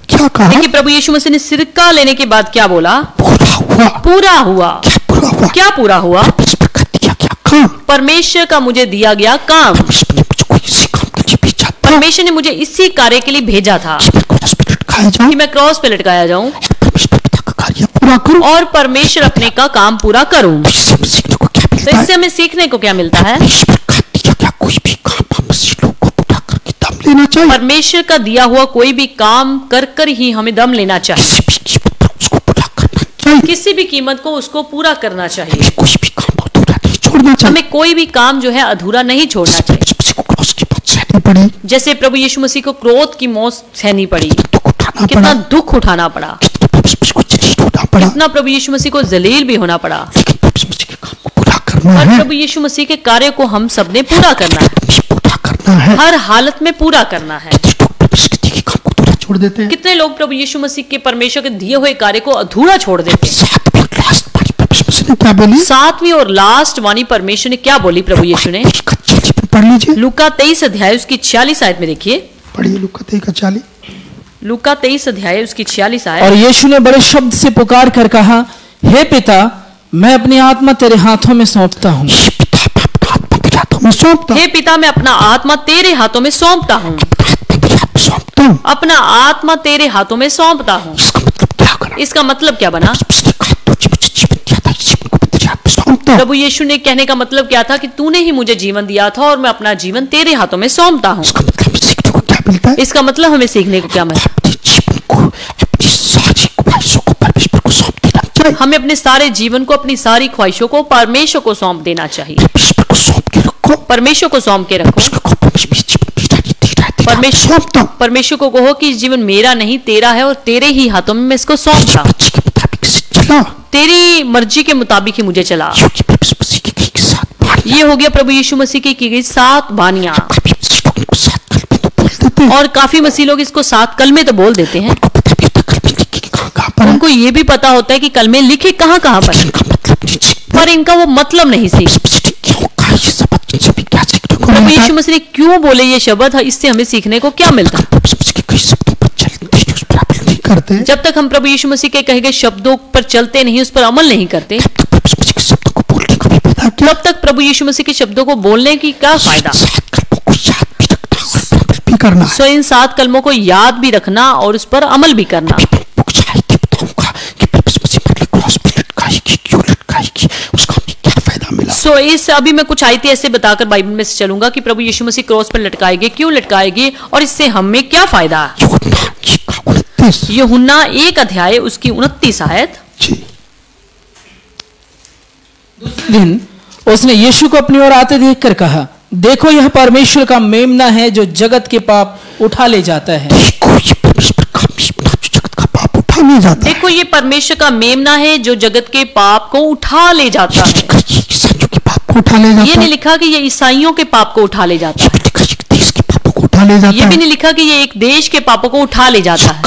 क्या कहा? देखिए प्रभु यीशु मसीह ने सिरका लेने के बाद क्या बोला? पूरा हुआ। पूरा हुआ। क्या पूरा हुआ? क्या पूरा हुआ? क्या काम? परमेश्वर का मुझे दिया गया काम। परमेश्वर ने मुझे इसी कार्य के लिए भेजा था कि मैं क्रॉस पे लटकाया जाऊं पूरा करूं और परमेश्वर अपने का काम पूरा करूं। तो इससे हमें सीखने को क्या मिलता है? कोई भी काम हम मसीह लोग को पूरा करके दम लेना चाहिए। परमेश्वर का दिया हुआ कोई भी काम कर कर ही हमें दम लेना चाहिए। किसी भी कीमत को उसको पूरा करना चाहिए। कोई भी काम अधूरा नहीं छोड़ना चाहिए। हमें कोई भी काम जो है अधूरा नहीं छोड़ना चाहिए। जैसे प्रभु यीशु मसीह को क्रोध की मौत सहनी पड़ी, कितना दुख उठाना पड़ा, कितना प्रभु यीशु मसीह को जलील भी होना पड़ा। और प्रभु यीशु मसीह के कार्य को हम सब ने पूरा करना है, हर हालत में पूरा करना है। छोड़ देते हैं। कितने लोग प्रभु यीशु मसीह के परमेश्वर के दिए हुए कार्य को अधूरा छोड़ देते हैं। क्या बोली? 7वीं और लास्ट वाणी परमेश्वर ने क्या बोली? प्रभु यीशु ने पढ़ लीजिए लूका 23 अध्याय उसकी 46 आयत में देखिए। पढ़िए लूका 23:40। लूका 23 अध्याय उसकी 46 आयत। और यीशु ने बड़े शब्द से पुकार कर कहा, हे पिता मैं अपनी आत्मा तेरे हाथों में सौंपता हूँ। हे पिता मैं अपना आत्मा तेरे हाथों में सौंपता हूँ। अपना आत्मा तेरे हाथों में सौंपता हूँ। इसका मतलब क्या बना? प्रभु यीशु ने कहने का मतलब क्या था कि तूने ही मुझे जीवन दिया था और मैं अपना जीवन तेरे हाथों में सौंपता हूँ। इसका मतलब हमें सीखने को क्या मिलता? हमें अपने सारे जीवन को, अपनी सारी ख्वाहिशों को परमेश्वर को सौंप देना चाहिए। परमेश्वर को सौंप के रखो। परमेश्वर को कहो कि जीवन मेरा नहीं तेरा है और तेरे ही हाथों में मैं इसको सौंपता हूं। तेरी मर्जी के मुताबिक ही मुझे चला। ये हो गया प्रभु यीशु मसीह की गई 7 वाणियां। और काफी मसीह लोग इसको 7 कलमे तो बोल देते हैं। उनको ये भी पता होता है कि कलमे लिखे कहाँ कहाँ पर इनका वो मतलब नहीं सीखते। प्रभु यीशु मसीह ने क्यों बोले ये शब्द? इससे हमें सीखने को क्या मिलता है? जब तक हम प्रभु यीशु मसीह के कहे गए शब्दों पर चलते नहीं, उस पर अमल नहीं करते, तब तक प्रभु यीशु मसीह के शब्दों को बोलने की क्या फायदा? सो इन 7 कलमों को याद भी रखना और उस पर अमल भी करना। सो इस अभी मैं कुछ आयतें ऐसे बताकर बाइबल में से चलूंगा कि प्रभु यीशु मसीह क्रॉस पर लटकाएंगे, क्यों लटकाएंगे और इससे हमें क्या फायदा। यूहन्ना 1 अध्याय उसकी 29 आयत। दूसरे दिन उसने यीशु को अपनी ओर आते देखकर कहा, देखो यह परमेश्वर का मेमना है जो जगत के पाप उठा ले जाता है। देखो ये परमेश्वर का मेमना है जो जगत के पाप को उठा ले जाता है। ये नहीं लिखा कि ये ईसाइयों के पाप को उठा ले जाता है। ये भी नहीं लिखा कि ये एक देश के पापों को उठा ले जाता है,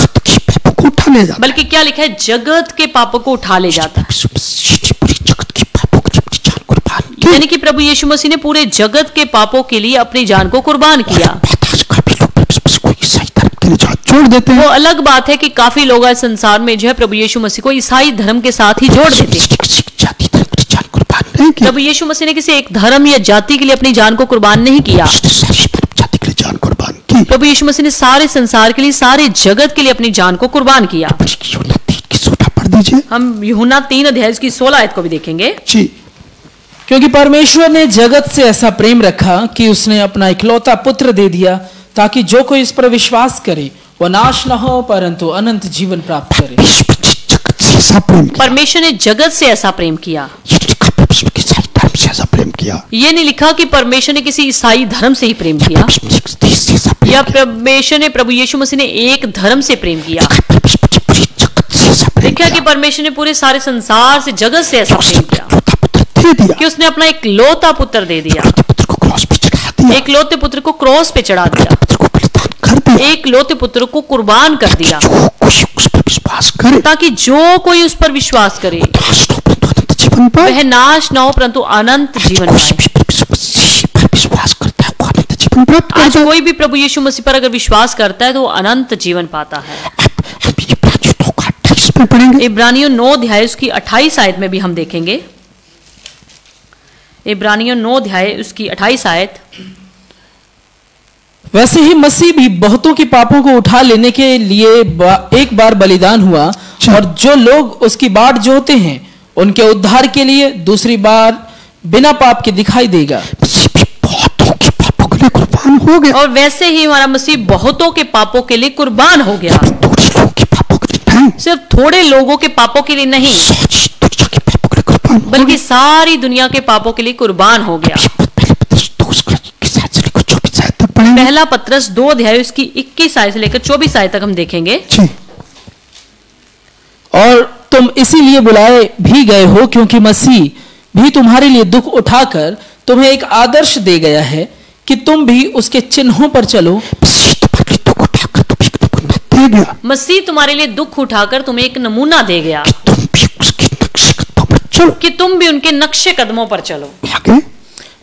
बल्कि क्या लिखा है? जगत के पापों को उठा ले जाता है। यानी कि प्रभु यीशु मसीह ने पूरे जगत के पापों के लिए अपनी जान को कुर्बान किया। छोड़ देते हैं। वो अलग बात है कि काफी लोग आज संसार में जो है प्रभु यीशु मसीह को ईसाई धर्म के साथ ही जोड़ देते हैं। प्रभु यीशु मसीह ने किसी एक धर्म या जाति के लिए अपनी जान को कुर्बान नहीं किया। प्रभु यीशु मसीह ने सारे संसार के लिए, सारे जगत के लिए अपनी जान को कुर्बान किया। हम यूहन्ना 3 अध्याय की 16 आयत को भी देखेंगे। क्योंकि परमेश्वर ने जगत से ऐसा प्रेम रखा कि उसने अपना इकलौता पुत्र दे दिया, ताकि जो कोई इस पर विश्वास करे वह नाश न हो परंतु अनंत जीवन प्राप्त करे। परमेश्वर ने जगत से ऐसा प्रेम किया। ये नहीं लिखा कि परमेश्वर ने किसी ईसाई धर्म से ही प्रेम किया, या परमेश्वर ने प्रभु यीशु मसीह ने एक धर्म से प्रेम किया। देखा कि परमेश्वर ने पूरे सारे संसार से, जगत से ऐसा प्रेम किया कि उसने अपना एक लौता पुत्र दे दिया। दिया, एक लौते पुत्र को क्रॉस पे चढ़ा दिया, पुत्र को बलिदान कर दिया, एक लौते पुत्र को कुर्बान कर दिया, जो कोई उस पर विश्वास करे ताकि जो कोई उस पर विश्वास करे नाश न हो परंतु अनंत जीवन पाए। वह नाश न हो परंतु अनंत जीवन उस पाए। पर मसीह पर विश्वास करता है वो अनंत जीवन प्राप्त आज करता है। कोई भी प्रभु यीशु मसीह पर अगर विश्वास करता है तो वो अनंत जीवन पाता है। अब हम ये प्राचीन 9:28 में पढ़ेंगे। इब्रानियों 9 अध्याय उसकी 28 आयत में भी हम देखेंगे। इब्रानियों 9 अध्याय उसकी 28 आयत। वैसे ही मसीह भी बहुतों के पापों को उठा लेने के लिए एक बार बलिदान हुआ, और जो लोग उसकी बाट जोहते हैं उनके उद्धार के लिए दूसरी बार बिना पाप के दिखाई देगा। मसीह भी बहुतों के पापों के लिए कुर्बान हो गया, और वैसे ही हमारा मसीह बहुतों के पापों के लिए कुर्बान हो गया। थोड़े लोगों के पापों के लिए नहीं, सिर्फ थोड़े लोगों के पापों के लिए नहीं, सारी दुनिया के पापों के लिए कुर्बान हो बल्कि गया। सारी दुनिया के पापों के लिए कुर्बान हो गया। पहले पत्रस 2 की शायद से लेकर 24 आयत तक पढ़ेंगे। पहला पत्रस 2 अध्याय उसकी 21 आयत से लेकर 24 आयत तक हम देखेंगे। जी, और तुम इसीलिए बुलाए भी गए हो क्योंकि मसीह भी तुम्हारे लिए दुख उठाकर तुम्हें एक आदर्श दे गया है कि तुम भी उसके चिन्हों पर चलो। मसीह तुम्हारे लिए दुख उठाकर तुम्हें एक नमूना दे गया, मसीह तुम्हारे लिए दुख उठाकर तुम्हें एक नमूना दे गया तुम भी उसके नक्शे कदमों पर चलो। कि तुम भी उनके नक्शे कदमों पर चलो। आगे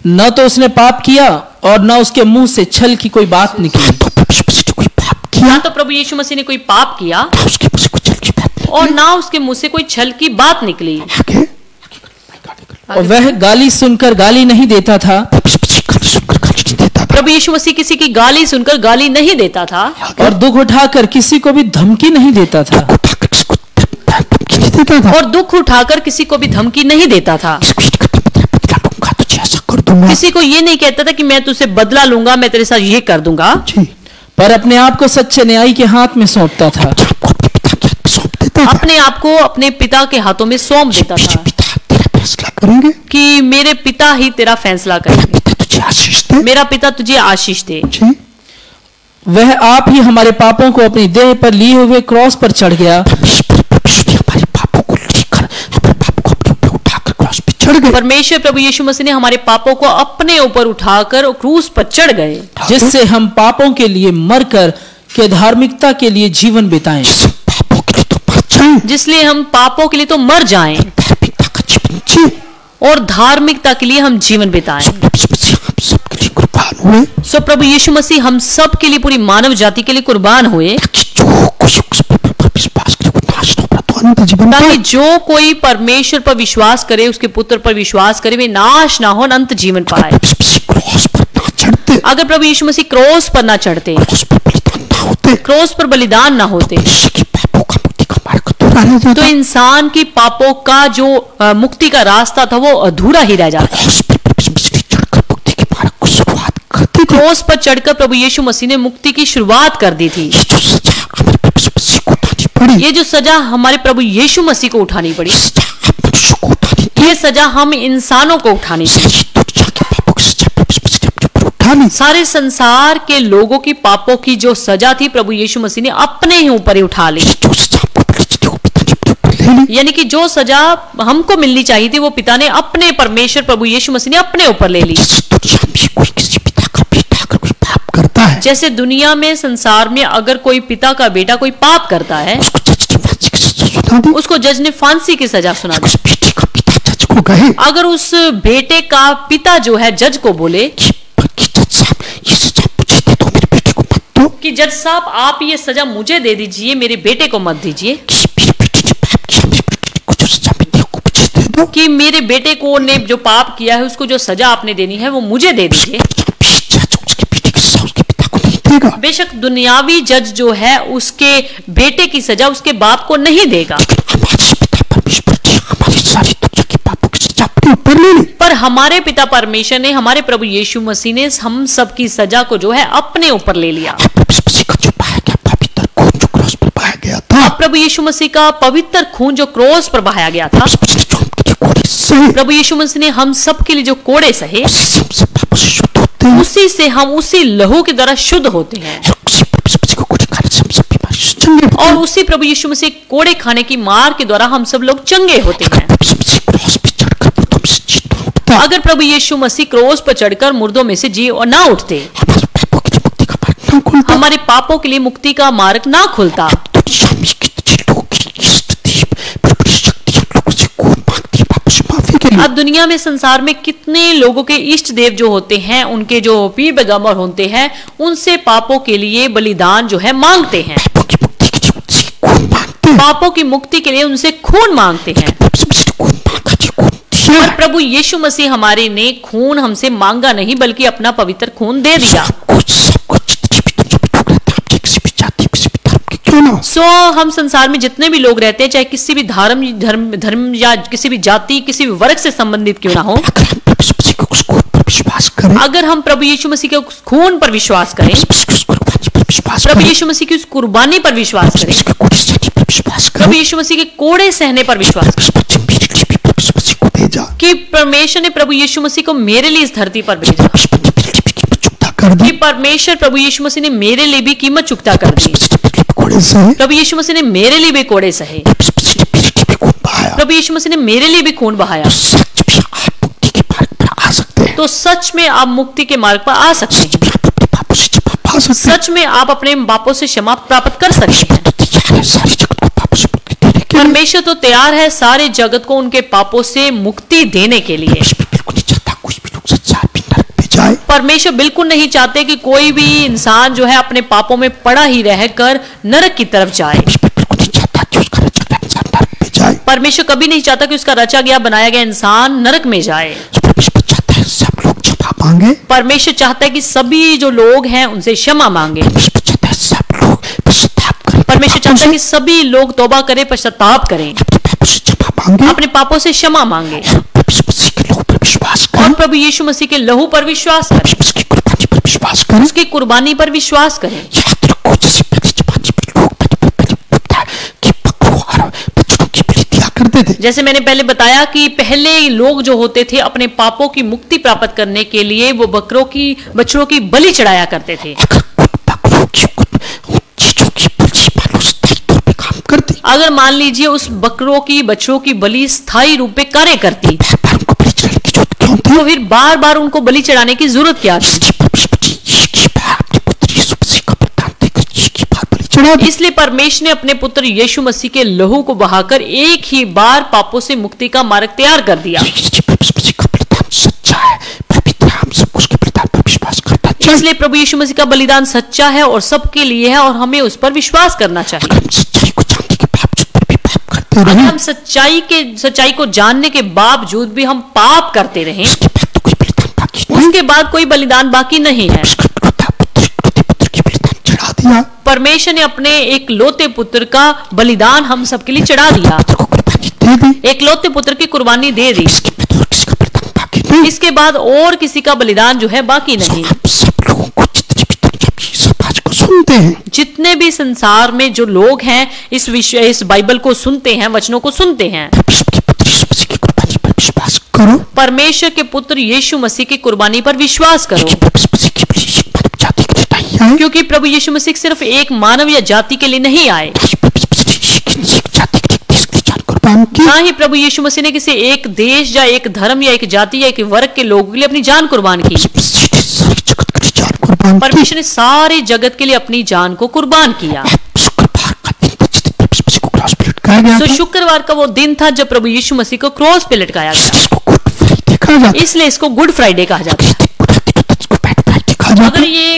न तो उसने पाप किया और न उसके मुंह से छल की कोई बात निकली। तो प्रभु यीशु मसीह ने कोई पाप किया, ना तो प्रभु यीशु मसीह ने कोई पाप किया ना उसके मुंह से कोई छल की बात नहीं। और ना उसके मुंह से कोई छल की बात निकली। आगे और वह गाली सुनकर गाली नहीं देता था, प्रभु यीशु मसीह गाली सुनकर गाली नहीं देता था। प्रभु यीशु मसीह किसी की गाली सुनकर गाली नहीं देता था, और दुख उठाकर किसी को भी धमकी नहीं देता था। उठाकर किसको धमकी नहीं देता था। और दुख उठाकर किसी को भी धमकी नहीं देता था। किसको ये करता मैं तेरा बदला लूंगा, तुझे ऐसा कर दूंगा। किसी को ये नहीं कहता था कि मैं तुझसे बदला लूंगा, मैं तेरे साथ ये कर दूंगा, जी, पर अपने आप को सच्चे न्यायी के हाथ में सौंपता था। आपको अपने पिता के हाथ में सौंप देता था। अपने आप को अपने पिता के हाथों में सौंप देता मेरे था पिता तेरा फैसला करेंगे, कि मेरे पिता ही तेरा फैसला करेंगे, पिता तुझे आशीष दे। मेरा पिता तुझे आशीष दे। जी, वह आप ही हमारे पापों को अपनी देह पर लिए हुए क्रॉस पर चढ़ गया। परमेश्वर ने हमारे पापों को लेकर हमारे पापों को अपने ऊपर उठाकर क्रॉस पे चढ़ गए, परमेश्वर प्रभु यीशु मसीह ने हमारे पापों को अपने ऊपर उठाकर क्रूस पर चढ़ गए, जिससे हम पापों के लिए मरकर के धार्मिकता के लिए जीवन बिताएं। जिससे पापों के लिए तो मर जाए, जिसलिए हम पापों के लिए तो मर जाएं धार्मिकता का जीवन जी। और धार्मिकता के लिए हम जीवन बिताएं। हम सबके लिए कुर्बान हुए, सो प्रभु यीशु मसीह हम सब के लिए, पूरी मानव जाति के लिए कुर्बान हुए, ताकि जो कोई उस पर विश्वास करे वो नाश न हो परंतु अनंत जीवन ताकि पाए। जो कोई परमेश्वर पर विश्वास करे, उसके पुत्र पर विश्वास करे, वे नाश ना हो, अनंत जीवन पाए। क्रॉस पर ना चढ़ते, अगर प्रभु यीशु मसीह क्रॉस पर ना चढ़ते, क्रॉस पर बलिदान ना होते, क्रॉस पर बलिदान ना होते, मनुष्य के पापों का मुक्ति का मार्ग अधूरा रह तो जाता। इंसान की पापों का जो मुक्ति का रास्ता था वो अधूरा ही रह जाता। क्रॉस पर प्रभु यीशु मसीह ने चढ़कर मुक्ति के मार्ग को शुरुआत कर दी थी। क्रॉस पर चढ़कर प्रभु यीशु मसीह ने मुक्ति की शुरुआत कर दी थी। ये जो सजा हमारे प्रभु यीशु मसीह को उठानी पड़ी, ये जो सजा हमारे प्रभु यीशु मसीह को उठानी पड़ी, सजा हम मनुष्य को उठानी थी। ये सजा हम इंसानों को उठानी पड़ी। सारी दुनिया के पापों की सजा प्रभु यीशु मसीह ने अपने ऊपर उठानी। सारे संसार के लोगों की पापों की जो सजा थी प्रभु यीशु मसीह ने अपने ही ऊपर ही उठा ली। ये जो सजा हमको मिली थी वो पिता ने अपने ऊपर ले ली। यानी कि जो सजा हमको मिलनी चाहिए थी वो पिता ने अपने, परमेश्वर प्रभु यीशु मसीह ने अपने ऊपर ले ली। जैसे दुनिया में कोई किसी पिता का बेटा अगर कोई पाप करता है, जैसे दुनिया में, संसार में अगर कोई पिता का बेटा कोई पाप करता है, उसको जज ने फांसी की सजा सुना दी। उसको जज ने फांसी की सजा सुना दी। उस बेटे का पिता जज को कहे अगर उस बेटे का पिता जो है जज को बोले कि जज साहब ये सजा मुझे दे दो, मेरे बेटे को मत दो, कि जज साहब आप ये सजा मुझे दे दीजिए, मेरे बेटे को मत दीजिए, कि मेरे बेटे ने पाप किया, मेरे बेटे को जो सजा मैं दे को मुझे दे दो। कि मेरे बेटे को ने जो पाप किया है उसको जो सजा आपने देनी है वो मुझे दे दीजिए। जज उसके बेटे की सजा उसके पिता को नहीं देगा, बेशक दुनियावी जज जो है उसके बेटे की सजा उसके बाप को नहीं देगा, लेकिन हमारे पिता परमेश्वर जी हमारी सारी दुनिया के पापों की सजा अपने ऊपर ले ली। पर हमारे पिता परमेश्वर ने, हमारे प्रभु यीशु मसीह ने हम सब की सजा को जो है अपने ऊपर ले लिया। प्रभु यीशु मसीह का जो बहाया गया पवित्र खून जो क्रॉस पर बहाया गया था, प्रभु यीशु मसीह का पवित्र खून जो क्रॉस पर बहाया गया था, उस जो हमके लिए कोड़े सहे, प्रभु यीशु मसीह ने हम सब के लिए जो कोड़े सहे, उसी से हम सब पापों से शुद्ध होते हैं। उसी से हम उसी लहू के द्वारा शुद्ध होते हैं। और उसी प्रभु यीशु मसीह को कोड़े खाने से हम सब बीमारी से चंगे होते हैं। और उसी प्रभु यीशु मसीह कोड़े खाने की मार के द्वारा हम सब लोग चंगे होते हैं। प्रभु यीशु मसीह क्रॉस पे चढ़कर मुर्दों में से जीता उठता, अगर प्रभु यीशु मसीह क्रोस पर चढ़कर मुर्दों में से जी और ना उठते, हमारे पापों की मुक्ति का मार्ग ना खुलता, हमारे पापों के लिए मुक्ति का मार्ग ना खुलता। दुनिया में कितने लोग इष्ट देव बड़ी शक्ति हम लोगों से कौन मांगती है पापों से माफी के लिए। अब दुनिया में संसार में कितने लोगों के इष्ट देव जो होते हैं, उनके जो पीर पैगंबर होते हैं, उनसे पापों के लिए बलिदान जो है मांगते हैं, पापों की मुक्ति के लिए उनसे कौन मांगते हैं, पापों की मुक्ति के लिए उनसे खून मांगते हैं। कौन मांगा जी, कौन दिया। और प्रभु यीशु मसीह हमारे ने खून हमसे मांगा नहीं, बल्कि अपना पवित्र खून दे दिया। सब कुछ जितने भी दुनिया में लोग रहते हैं, आप किसी भी जाति किसी भी धर्म के क्यों ना हो, सो हम संसार में जितने भी लोग रहते हैं, चाहे किसी भी धर्म या किसी भी जाति, किसी भी वर्ग से संबंधित क्यों ना हो, अगर हम प्रभु यीशु मसीह के उस खून पर विश्वास करें, अगर हम प्रभु यीशु मसीह के उस खून पर विश्वास करें, उस कुर्बानी पर विश्वास प्रभु करें, यीशु मसीह की उस कुर्बानी पर विश्वास करें, उसके कोड़े सहने पर विश्वास प्रभु करें, यीशु मसीह के कोड़े सहने पर विश्वास करें, मेरे लिए भी प्रभु यीशु मसीह को भेजा, कि परमेश्वर ने प्रभु यीशु मसीह को मेरे लिए इस धरती पर भेजा, प्रभु यीशु मसीह मेरे लिए भी कीमत चुकता कर दी, कि परमेश्वर प्रभु यीशु मसीह ने मेरे लिए भी कीमत चुकता कर दी, कोड़े सहे, प्रभु यीशु मसीह ने मेरे लिए भी कोड़े सहे, प्रभु यीशु मसीह ने मेरे लिए भी खून बहाया, प्रभु यीशु मसीह ने मेरे लिए भी खून बहाया। तो सच में आप मुक्ति के मार्ग पर आ सकते हैं, तो सच में आप मुक्ति के मार्ग पर आ सकते सच हैं, में आप अपने पापों से क्षमा पा सकते हैं, सच में आप अपने पापों से क्षमा प्राप्त कर सकते हैं। तो तैयार है सारी जगत को पापों से मुक्ति देने के लिए, परमेश्वर तो तैयार है सारे जगत को उनके पापों से मुक्ति देने के लिए। परमेश्वर बिल्कुल नहीं चाहता कोई भी लोग संसार में नरक में जाए, परमेश्वर बिल्कुल नहीं चाहते कि कोई भी इंसान जो है अपने पापों में पड़ा ही रहकर नरक की तरफ जाए। परमेश्वर बिल्कुल नहीं चाहता कि उसका रचा गया इंसान नरक में जाए, परमेश्वर कभी नहीं चाहता कि उसका रचा गया बनाया गया इंसान नरक में जाए। परमेश्वर चाहता है सब लोग क्षमा मांगे, परमेश्वर चाहता है कि सभी जो लोग हैं उनसे क्षमा मांगे। परमेश्वर चाहता है सब लोग पश्चाताप करें, परमेश्वर चाहता है कि सभी लोग तौबा करें, पश्चाताप करें, अपने पापों से क्षमा मांगे, अपने पापों से क्षमा मांगे प्रभु यीशु मसीह के लोगों पर विश्वास और करें, प्रभु यीशु मसीह के लहू पर विश्वास करें, उसकी कुर्बानी पर विश्वास करें, उसकी कुर्बानी पर विश्वास करें। याद रखो जैसे पहले जमाने में लोग पहले बताया कि बकरों और बछड़ों की बलि दिया करते थे, जैसे मैंने पहले बताया कि पहले लोग जो होते थे अपने पापों की मुक्ति प्राप्त करने के लिए वो बछड़ों की बलि चढ़ाया करते थे। अगर कुछ बकरों की कुछ चीजों की बलि मानो स्थायी तौर पे काम करती, अगर मान लीजिए उस बछड़ों की बलि स्थायी रूप में कार्य करती, बार उनको बलि चढ़ाने की जरूरत क्यों थी? तो फिर बार बार उनको बलि चढ़ाने की जरूरत क्या थी? इसलिए परमेश्वर जी एक ही बार अपने पुत्र यीशु मसीह का बलिदान देकर एक ही बार बलि चढ़ा दी, इसलिए परमेश्वर ने अपने पुत्र यीशु मसीह के लहू को बहाकर एक ही बार पापों से मुक्ति का मार्ग तैयार कर दिया। इसलिए परमेश्वर मसीह का बलिदान सच्चा है, पवित्र है, हम सब उसके बलिदान पर विश्वास करना चाहिए। इसलिए प्रभु यीशु मसीह का बलिदान सच्चा है और सबके लिए है और हमें उस पर विश्वास करना चाहिए। हम सच्चाई को जानने के बावजूद पर भी पाप करते अगर रहे, हम सच्चाई को जानने के बावजूद भी हम पाप करते रहें, उसके बाद तो कोई बलिदान बाकी नहीं, उसके बाद कोई बलिदान बाकी नहीं है। उसका पुत्र की बलिदान चढ़ा दिया, परमेश्वर ने अपने एक लौते पुत्र का बलिदान हम सबके लिए चढ़ा दिया, पुत्र को कुर्बानी दे दी, एक लौते पुत्र की कुर्बानी दे दी। इसके बाद और किसी का बलिदान बाकी नहीं, इसके बाद और किसी का बलिदान जो है बाकी नहीं। हम सब लोगों को जितने भी दुनिया में इस आवाज को सुनते हैं, जितने भी संसार में जो लोग हैं इस बाइबल को सुनते हैं, वचनों को सुनते हैं, परमेश्वर के पुत्र यीशु मसीह की कुर्बानी पर विश्वास करो, परमेश्वर के पुत्र यीशु मसीह की कुर्बानी पर विश्वास करो, कि परमेश्वर मसीह की बलि एक मानव जाति के लिए नहीं आए, क्योंकि प्रभु यीशु मसीह सिर्फ एक मानव या जाति के लिए नहीं आए, परमेश्वर मसीह ने एक जाति के लिए देश के लिए जान कुर्बान की, ना ही प्रभु यीशु मसीह ने किसी एक देश या एक धर्म या एक जाति या एक वर्ग के लोगों के लिए अपनी जान कुर्बान की। मसीह ने सारी जगत के लिए जान कुर्बान की। परमेश्वर ने सारे जगत के लिए अपनी जान को कुर्बान किया। शुक्रवार का दिन था जिस दिन परमेश्वर मसीह को क्रॉस पे लटकाया गया तो था, शुक्रवार का वो दिन था जब प्रभु यीशु मसीह को क्रॉस पे लटकाया गया, जिसको गुड फ्राइडे कहा जाता है, इसलिए इसको गुड फ्राइडे कहा जाता है। बुरा दिन होता है जिसको बैड फ्राइडे कहा जाता अगर है, ये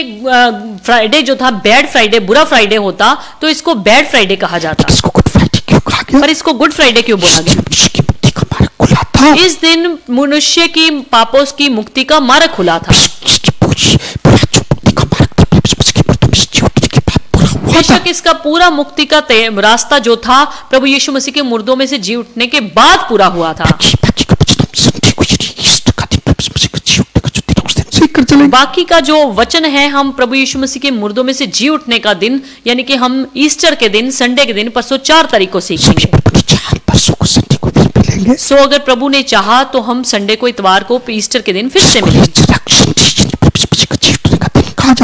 फ्राइडे जो था बैड फ्राइडे, बुरा फ्राइडे होता तो इसको बैड फ्राइडे कहा जाता, इसको गुड फ्राइडे क्यों कहा गया? पर इसको गुड फ्राइडे क्यों बोला गया? मनुष्य की मुक्ति का मार्ग खुला था, इस दिन मनुष्य की पापों की मुक्ति का मार्ग खुला था। इसकी पूरा जो मुक्ति का मार्ग था परमेश्वर मसीह की मृत्यु में से जी उठने के बाद पूरा हुआ था। बेशक इसका पूरा मुक्ति का रास्ता जो था प्रभु यीशु मसीह के मुर्दों में से जी उठने के बाद पूरा हुआ था। बाकी का वचन हम संडे को यानी ईस्टर का दिन परमेश्वर मसीह का जी उठने का जो दिन है, उस दिन सीख कर चलेंगे। बाकी का जो वचन है हम प्रभु यीशु मसीह के मुर्दों में से जी उठने का दिन यानी कि हम ईस्टर के दिन, संडे के दिन, परसों 4 तारीख को सीखेंगे। परसों को संडे को फिर मिलेंगे। सो अगर प्रभु ने चाहा तो हम संडे को, इतवार को, ईस्टर के दिन फिर से मिलेंगे।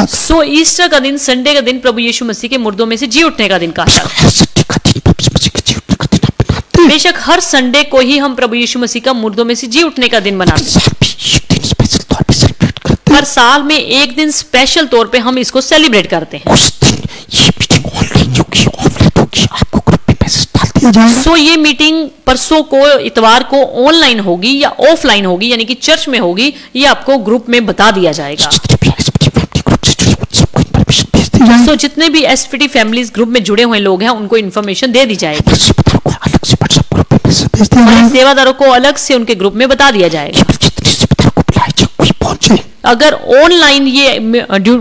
सो ईस्टर का दिन, संडे का दिन प्रभु यीशु मसीह के मुर्दों में से जी उठने का दिन कहा जाता है। बेशक हर संडे को ही हम प्रभु यीशु मसीह का मुर्दों में से जी उठने का दिन मनाते हैं। साल भी एक दिन स्पेशल तौर पे सेलिब्रेट करते हैं। हर साल में एक दिन स्पेशल तौर पे हम इसको सेलिब्रेट करते हैं। उस दिन ये मीटिंग ऑनलाइन होगी, ऑफलाइन होगी, आपको ग्रुप में मैसेज डाल दिया जाएगा। सो ये मीटिंग परसों को इतवार को ऑनलाइन होगी या ऑफलाइन होगी, यानी कि चर्च में होगी, ये आपको ग्रुप में बता दिया जाएगा। जितने भी SPT फैमिली ग्रुप से जुड़े हुए सबको इन्फॉर्मेशन भेज दी जाएगी। सो जितने भी एसपीटी फैमिलीज ग्रुप में जुड़े हुए लोग हैं उनको इन्फॉर्मेशन दे दी जाएगी। सेवादारों को अलग से WhatsApp ग्रुप में मैसेज भेज दिया और जाएगा। सेवादारों को अलग से उनके ग्रुप में बता दिया जाएगा। केवल जितने सेवादारों को बुलाया जाए कोई पहुंचे। अगर ऑनलाइन ये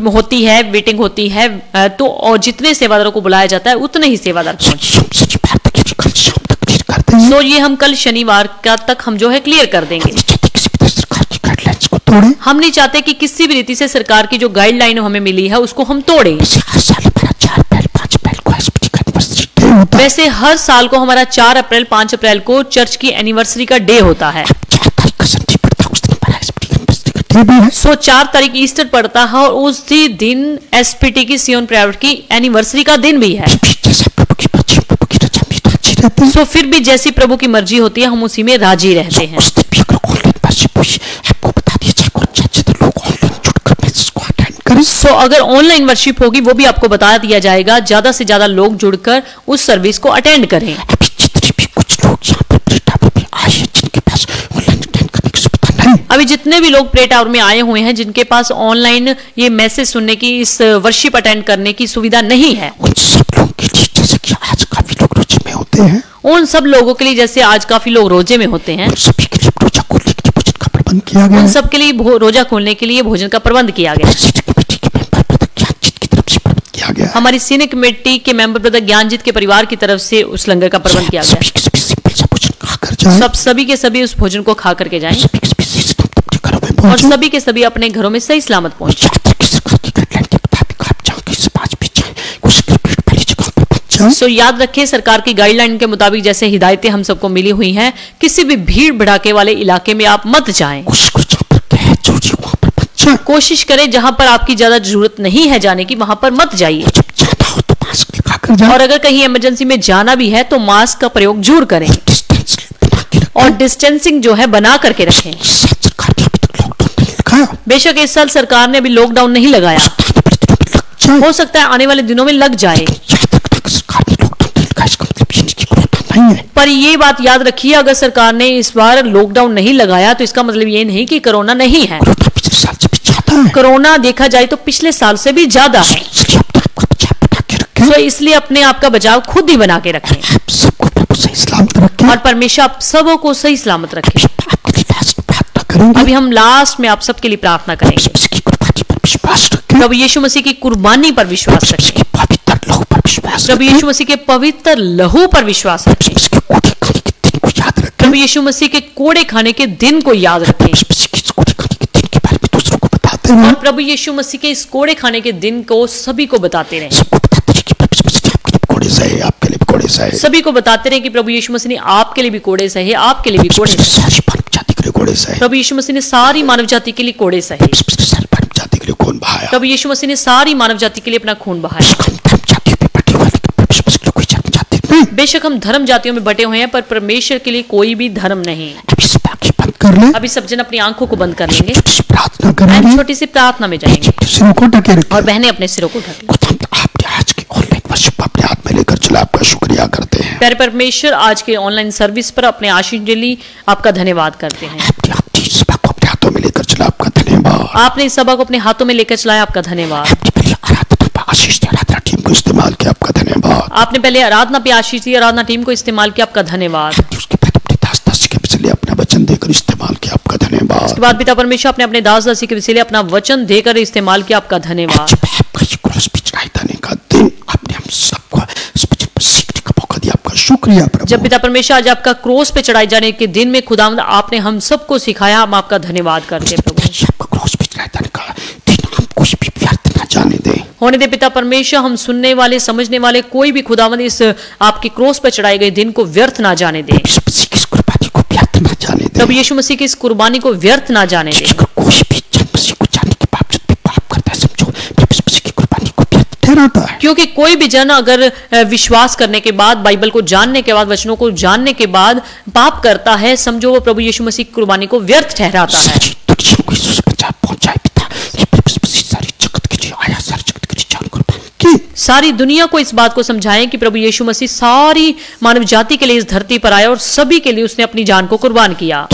होती है, मीटिंग होती है, तो और जितने सेवादारों को बुलाया जाता है उतने ही सेवादार पहुंचे। शाम से बाहर तक ये कल शाम तक क्लियर कर देंगे। सो ये हम कल शनिवार का तक हम जो है क्लियर कर देंगे। नहीं चाहते किसी भी तरह सरकार की गाइडलाइंस को तोड़े। हम नहीं चाहते कि किसी भी रीति से सरकार की जो गाइडलाइन हमें मिली है उसको हम तोड़ें। वैसे हर साल हमारा 4 अप्रैल 5 अप्रैल को SPT का एनिवर्सरी डे होता है। वैसे हर साल को हमारा 4 अप्रैल 5 अप्रैल को चर्च की एनिवर्सरी का डे होता है। 4 तारीख का संडे पड़ता है, उस दिन हमारा SPT का एनिवर्सरी का डे भी है। सो 4 तारीख ईस्टर पड़ता है और उसी दिन एसपीटी की सियोन प्राइवेट की एनिवर्सरी का दिन भी है। जैसे प्रभु की मर्जी, प्रभु की रजा में राजी रहते हैं। सो फिर भी जैसी प्रभु की मर्जी होती है हम उसी में राजी रहते हैं। उस दिन भी अगर ऑनलाइन वर्शिप हुई आपको बता दिया जाएगा और चाहे तो लोग ऑनलाइन जुड़कर मैसेज को अटेंड करें। सो अगर ऑनलाइन वर्शिप होगी वो भी आपको बता दिया जाएगा, ज्यादा से ज्यादा लोग जुड़कर उस सर्विस को अटेंड करें। अभी जितने भी कुछ लोग यहाँ पर प्रे टावर में आए हैं जिनके पास ऑनलाइन अटेंड करने की सुविधा नहीं, अभी जितने भी लोग प्रे टावर में आए हुए हैं जिनके पास ऑनलाइन ये मैसेज सुनने की, इस वर्शिप अटेंड करने की सुविधा नहीं है, उन सब लोगों के लिए जैसे कि आज काफी लोग रोजे में होते हैं, उन सब लोगों के लिए जैसे आज काफी लोग रोजे में होते हैं, उन सभी के लिए रोजा खोलने के लिए भोजन का प्रबंध किया गया उन है। सब के लिए रोजा खोलने के लिए भोजन का प्रबंध किया गया है। सीनियर कमेटी के मेंबर ब्रदर ज्ञानजीत की तरफ से प्रबंध किया गया है। हमारी सीनियर कमेटी के मेंबर ब्रदर ज्ञानजीत के परिवार की तरफ से उस लंगर का प्रबंध किया गया सभी के सभी सिंपल सा भोजन खाकर जाए। है। सभी के सभी उस भोजन को खा करके जाएं सभी के सभी सही सलामत अपने घरों में और पहुंचे। सभी के सभी अपने घरों में सही सलामत पहुंचे। जहाँ तक कि सरकार की गाइडलाइन के मुताबिक आप जहाँ कहीं समाज में जाए कुछ भीड़ वाली जगह पर मत जाए। सो याद रखें सरकार की गाइडलाइन के मुताबिक जैसे हिदायतें हम सबको मिली हुई हैं, किसी भी भीड़ भड़ाके वाले इलाके में आप मत जाएं। कुछ कुछ जहाँ पर गए जरूरी वहाँ पर मत जाए। कोशिश करें जहां पर आपकी ज्यादा जरूरत नहीं है जाने की वहां पर मत जाइए। जब जाना हो तो मास्क लगाकर जाए और अगर कहीं इमरजेंसी में जाना भी है तो मास्क का प्रयोग जरूर करें डिस्टेंस बना के रखें। और डिस्टेंसिंग जो है बना करके रखें। इस साल सरकार ने अभी तक लॉकडाउन नहीं लगाया, बेशक इस साल सरकार ने अभी लॉकडाउन नहीं लगाया, आने वाले दिनों में लग जाए। हो सकता है आने वाले दिनों में लग जाए, याद रखना कि सरकार ने लॉकडाउन नहीं लगाया इसका मतलब ये नहीं कि कोरोना नहीं है। पर ये बात याद रखिए अगर सरकार ने इस बार लॉकडाउन नहीं लगाया तो इसका मतलब ये नहीं कि कोरोना नहीं है। कोरोना पिछले साल से भी ज्यादा है, कोरोना देखा जाए तो पिछले साल से भी ज्यादा है। इसलिए अपने आप का बचाव बना के रखें। तो इसलिए अपने आप का बचाव खुद ही बना के रखें आप सबको प्रभु सही सलामत रखें। और परमेश्वर आप सबों को सही सलामत रखे। आपके लिए लास्ट में प्रार्थना करेंगे। अभी हम लास्ट में आप सबके लिए प्रार्थना करेंगे। इसकी कुर्बानी पर विश्वास रखें। प्रभु यीशु मसीह की कुर्बानी पर विश्वास रखें। इसके पवित्र लहू पर विश्वास प्रभु रखें। यीशु मसीह के पवित्र लहू पर विश्वास रखें। इसके कोड़े खाने के दिन को याद रखें। प्रभु यीशु मसीह के कोड़े खाने के दिन को याद रखें इसके कोड़े खाने के दिन के बारे में दूसरों को बताते और रहें। प्रभु यीशु मसीह के इस कोड़े खाने के दिन को सभी को बताते रहें। सबको बताते रहे कि प्रभु यीशु मसीह ने आपके लिए कोड़े सहे, आपके लिए भी कोड़े सहे। सभी को बताते रहें कि प्रभु यीशु मसीह ने आपके लिए भी कोड़े सहे, आपके लिए भी कोड़े इसने सहे। सारी मानव जाति के लिए कोड़े सहे। प्रभु यीशु मसीह ने सारी मानव जाति के लिए कोड़े सहे। इसने सारी मानव जाति के लिए खून बहाया। प्रभु यीशु मसीह ने सारी मानव जाति के लिए अपना खून बहाया। हम धर्म जातियों पे बटे हुए लेकिन प्रभु यीशु मसीह के लिए कोई धर्म जाति नहीं। बेशक हम धर्म जातियों में बटे हुए हैं पर परमेश्वर के लिए कोई भी धर्म नहीं। अभी सब आंखें बंद कर ले। अभी सब जन अपनी आंखों को बंद कर लेंगे, छोटी सी प्रार्थना हम करेंगे। छोटी सी प्रार्थना में जाएंगे अपने सिरों को ढके रखें। और बहनें अपने सिरों को ढक लें। खुदा आपने आज की ऑनलाइन वर्शिप अपने हाथ में लेकर चला, आपका शुक्रिया करते हैं। प्यारे परमेश्वर आज के ऑनलाइन सर्विस पर अपने आशीष के लिए आपका धन्यवाद करते हैं। आपने अपनी सभा को अपने हाथों में लेकर चला, आपका धन्यवाद। आपने इस सभा को अपने हाथों में लेकर चलाया, आपका धन्यवाद। आपने पहले आराधना पर आशीष दी, आराधना टीम को इस्तेमाल किया, आपका धन्यवाद। आपने पहले आराधना पे आशीष दी, आराधना टीम को इस्तेमाल किया, आपका धन्यवाद। आपने उसके बाद अपने दास दासी के पिछले अपना वचन देकर इस्तेमाल किया, आपका धन्यवाद। उसके बाद पिता परमेश्वर अपने अपने दास दासी के वसीले अपना वचन देकर इस्तेमाल किया, आपका धन्यवाद। जब आपका ये क्रॉस पे चढ़ाई देने का दिन आपने हम सबको इस वचन पर सीखने का मौका दिया, आपका शुक्रिया प्रभु। जब पिता परमेश्वर आज आपका क्रोस पे चढ़ाए जाने के दिन में खुदावंद आपने हम सबको सिखाया, हम आपका धन्यवाद करते हैं प्रभु। आपका क्रॉस पे चढ़ाई देने का दिन हम कुछ भी व्यर्थ न जाने दें। होने दे पिता परमेश्वर, हम सुनने वाले समझने वाले कोई भी खुदावंद इस आपके क्रोस पर चढ़ाए गए दिन को व्यर्थ ना जाने दे। इस मसीह की इस कुर्बानी को व्यर्थ न जाने दें। प्रभु यीशु मसीह की इस कुर्बानी को व्यर्थ ना जाने दे। अगर कोई भी जन मसीह को जानने के बावजूद भी पाप करता है, समझो प्रभु इस मसीह की कुर्बानी को व्यर्थ ठहराता है। क्योंकि कोई भी जन अगर विश्वास करने के बाद, बाइबल को जानने के बाद, वचनों को जानने के बाद पाप करता है, समझो वो प्रभु यीशु मसीह की कुर्बानी को व्यर्थ ठहराता है। सारी दुनिया को यीशु बचा पहुंचाए पिता, ये प्रभु यीशु मसीह सारी जगत के लिए आया, सारी जगत के लिए जान कुर्बान की। सारी दुनिया को इस बात को समझाएं कि प्रभु यीशु मसीह सारी मानव जाति के लिए इस धरती पर आया और सभी के लिए उसने अपनी जान को कुर्बान किया।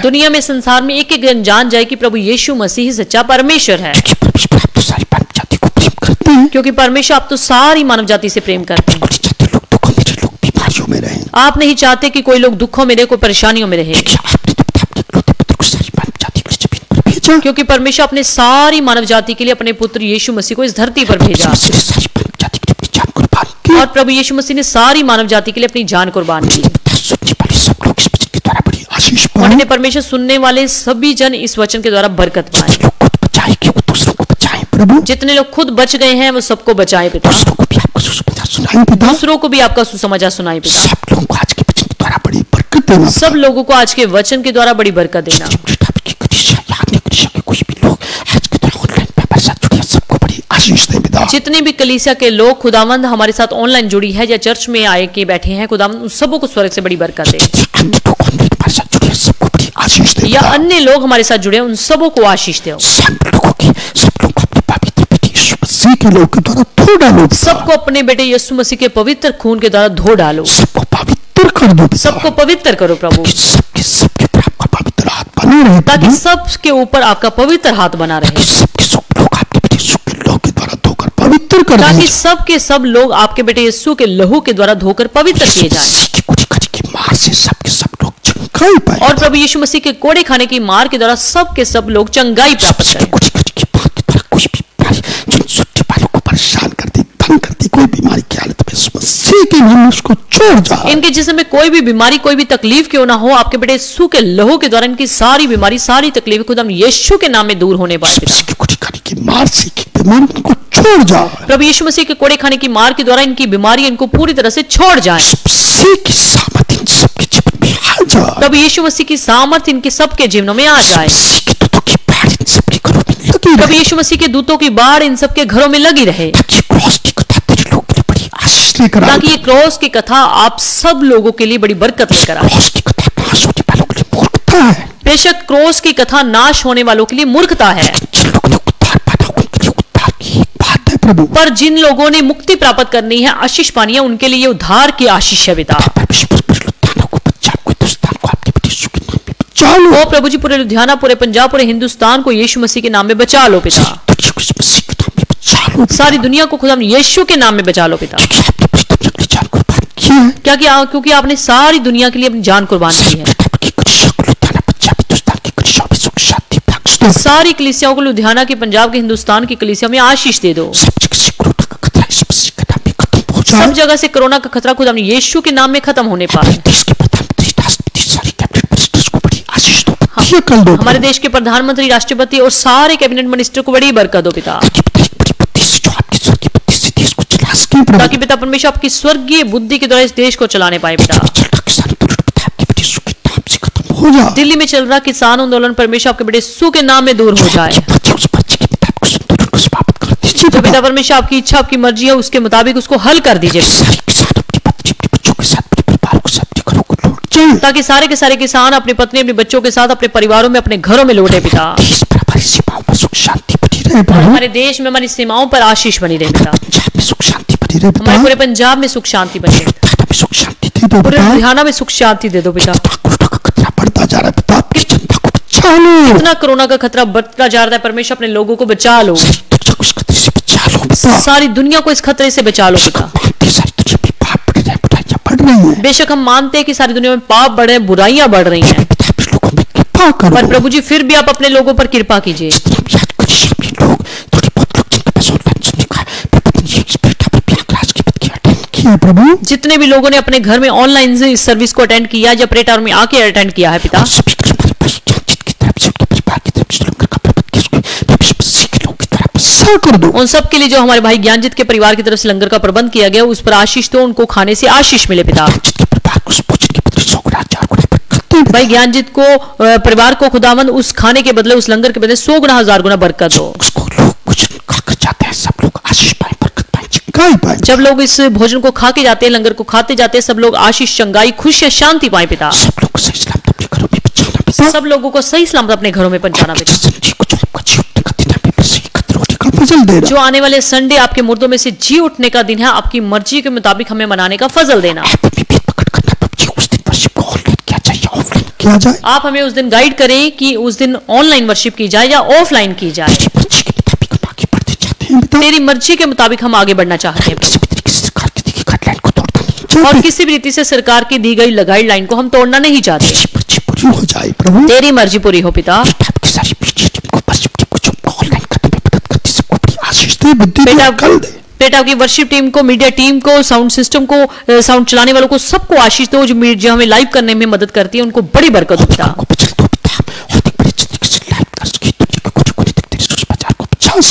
दुनिया में, संसार में एक एक जन जान जाए कि प्रभु यीशु मसीह ही सच्चा परमेश्वर है, क्योंकि परमेश्वर आप तो सारी मानव जाति से प्रेम करते हैं। आप नहीं चाहते कि कोई लोग दुखों में रहे, कोई परेशानियों में रहे, क्योंकि परमेश्वर अपने सारी मानव जाति के लिए अपने पुत्र यीशु मसीह को इस धरती पर भेजा और प्रभु यीशु मसीह ने सारी मानव जाति के लिए अपनी जान कुर्बान की। उन्होंने परमेश्वर सुनने वाले सभी जन इस वचन के द्वारा बरकत पाए। जितने लोग खुद बच गए हैं वो सबको बचाए पिता, दूसरों को भी आपका सुसमाचार सुनाए पिता। सब लोगों को आज के वचन के द्वारा बड़ी बरकत देना, सब लोगों को आज के वचन के द्वारा बड़ी बरकत देना। जितने भी कलीसिया के लोग खुदावंद हमारे साथ ऑनलाइन जुड़ी है या चर्च में आए के बैठे हैं, खुदावंद उन सबों को स्वर्ग से बड़ी बरकत दे। या अन्य लोग हमारे साथ जुड़े उन सबों को आशीष दे। के लोग के द्वारा धो डालो, सबको अपने बेटे यीशु मसीह के पवित्र खून के द्वारा धो डालो, सबको पवित्र कर दो, सबको पवित्र करो प्रभु, सबके ऊपर आपका पवित्र हाथ बना रहे, ताकि सबके ऊपर आपका पवित्र हाथ बना रहे, सबके सब लोग आपके बेटे यीशु के लहू के द्वारा धोकर पवित्र कर, ताकि सबके सब लोग आपके बेटे यीशु के लहू के द्वारा धोकर पवित्र किए जाएं। मार से सबके सब लोग चंगाई पाए, और प्रभु यीशु मसीह के कोड़े खाने की मार के द्वारा सबके सब लोग चंगाई प्राप्त करें। परेशान करती, तंग करती कोई बीमारी की हालत में मसीह के नाम में उसको छोड़ जा। इनके जिस्म में कोई भी बीमारी, कोई भी तकलीफ क्यों ना हो, आपके बेटे यीशु के लहू के द्वारा इनकी सारी बीमारी, सारी तकलीफ खुद हम यीशु के नाम में दूर होने पाए। मार से की बीमारी इनको छोड़ जा। प्रभु यीशु मसीह के कोड़े खाने की मार के द्वारा इनकी बीमारी इनको पूरी तरह से छोड़ जाए। प्रभु यीशु मसीह की सामर्थ्य इनके सबके जीवनों में आ जाए। प्रभु यीशु मसीह के दूतों की बाढ़ इन सबके घरों में लगी रहे, ताकि ये क्रॉस की कथा आप सब लोगों के लिए बड़ी बरकत लेकर आए। बेशक क्रॉस की कथा नाश होने वालों के लिए मूर्खता है, पर जिन लोगों ने मुक्ति प्राप्त करनी है, आशीष पानी है, उनके लिए उद्धार की आशीष है पिता। ओ प्रभु जी, पूरे लुधियाना, पूरे पंजाब, पूरे हिंदुस्तान को यीशु मसीह के नाम में बचा लो पिता। सारी दुनिया को खुदा यीशु के नाम में बचा लो पिता। क्या क्योंकि आपने सारी दुनिया के लिए अपनी जान कुर्बान की है। सारी कलीसियाओं को, लुधियाना की, पंजाब के, हिंदुस्तान की कलीसिया में आशीष दे दो। सब जगह से कोरोना का खतरा खुदा यीशु के नाम में खत्म होने पाए। हमारे देश के प्रधानमंत्री, राष्ट्रपति और सारे कैबिनेट मिनिस्टर को बड़ी बरकत दो पिता, ताकि पिता परमेश्वर आपकी स्वर्गीय बुद्धि के द्वारा इस देश को चलाने पाए पिता। दिल्ली में चल रहा किसान आंदोलन परमेश्वर आपके बेटे यीशु के नाम में दूर हो जाए। जो पिता परमेश्वर आपकी इच्छा, आपकी मर्जी है, उसके मुताबिक उसको हल कर दीजिए, ताकि सारे के सारे किसान अपनी पत्नी, अपने बच्चों के साथ, अपने परिवारों में, अपने घरों में लौटे पिता। हमारे देश में, हमारी सीमाओं पर आशीष बनी रहे पिता। हमारे पूरे पंजाब में सुख शांति बनी रहे, पूरे लुधियाना में सुख शांति दे दो पिता। बढ़ता जा रहा है पिता, आपकी जनता को बचा लो। इतना कोरोना का खतरा बढ़ता जा रहा है, परमेश्वर अपने लोगों को बचा लो। सारी दुनिया को इस खतरे से बचा लो पिता। बेशक हम मानते हैं कि सारी दुनिया में पाप बढ़ रहे हैं, बुराइयां बढ़ रही हैं, पर प्रभु जी फिर भी आप अपने लोगों पर कृपा कीजिए। प्रभु, जितने भी लोगों ने अपने घर में ऑनलाइन से इस सर्विस को अटेंड किया या प्रेटर में आके अटेंड किया है पिता, कर दो। उन सब के लिए जो हमारे भाई ज्ञानजित के परिवार की तरफ से लंगर का प्रबंध किया गया, उस पर आशीष दो, उनको खाने से आशीष मिले पिता। दे दे। भाई ज्ञानजित को परिवार को खुदावंद उस खाने के बदले, उस लंगर के बदले 100 गुना 1000 गुना बरकत हो। उसको लोग कुछ खाकर जाते हैं, सब लोग आशीष पाए, बरकत पाए, चंगाई पाए। जब लोग इस भोजन को खा के जाते हैं, लंगर को खाते जाते हैं, सब लोग आशीष, चंगाई, खुशी, शांति पाए पिता। सब लोग सही सलामत अपने घरों में पहुंचाना पिता। सब लोगों को सही सलामत अपने घरों में पहुंचाना पिता। जिंदगी को जो आपका जी उठने का दिन है, मैं बस एकत्र होने का फजल दे रहा। जो आने वाले संडे आपके मुर्दों में से जी उठने का दिन है, आपकी मर्जी के मुताबिक हमें मनाने का फजल देना। किया जाए। आप हमें उस दिन गाइड करें कि उस दिन ऑनलाइन वर्शिप की जाए या ऑफलाइन की जाए। तेरी मर्जी के मुताबिक हम आगे बढ़ना चाहते हैं और किसी भी रीति से सरकार की दी गई गाइडलाइन को हम तोड़ना नहीं चाहते। पूरी हो जाए प्रभु, तेरी मर्जी पूरी हो पिता। बेटा की वर्शिप टीम को, मीडिया टीम को, साउंड सिस्टम को, साउंड चलाने वालों को, सबको आशीष दो। जो हमें लाइव करने में मदद करती है उनको बड़ी बरकत हो पिता।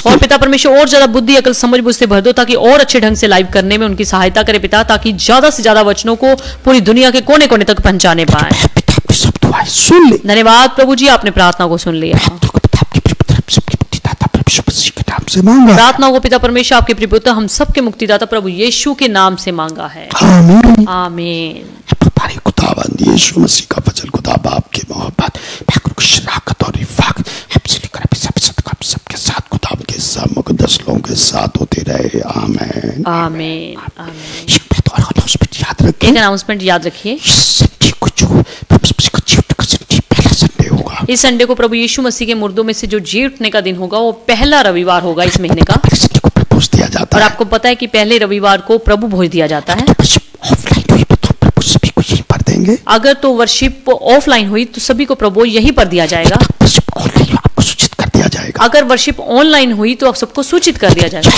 और पिता परमेश्वर और ज्यादा बुद्धि, अकल, समझ बुझ से भर दो ताकि और अच्छे ढंग से लाइव करने में उनकी सहायता करे पिता, ताकि ज्यादा से ज्यादा वचनों को पूरी दुनिया के कोने कोने तक पहुंचाने पाए। सुन ले। धन्यवाद प्रभु जी, आपने प्रार्थना को सुन लिया। से मांगा प्रार्थना को पिता परमेश्वर आपके प्रियपुत्र हम सबके मुक्तिदाता प्रभु यीशु के नाम से मांगा है। आमीन। आमीन। हमारे खुदावंद यीशु मसीह का फजल, खुदा बाप की मोहब्बत, की शराकत और रिफाक हमसे लेकर हम सबके साथ, खुदा के सब मुकद्दस लोगों के साथ होते रहे। आमीन। आमीन। आमीन। याद रखिए, एक अनाउंसमेंट याद रखिए, इस संडे को प्रभु यीशु मसीह के मुर्दों में से जो जी उठने का दिन होगा वो पहला रविवार होगा इस महीने का। दिया जाता और है। आपको पता है कि पहले रविवार को प्रभु भोज दिया जाता है। ऑफलाइन हुई तो प्रभु सभी को यहीं पर देंगे। अगर तो वर्शिप ऑफलाइन हुई तो सभी को प्रभु यहीं पर दिया जाएगा। ऑनलाइन आपको सूचित कर दिया जाएगा। अगर वर्शिप ऑनलाइन हुई तो आप सबको सूचित कर दिया जाएगा।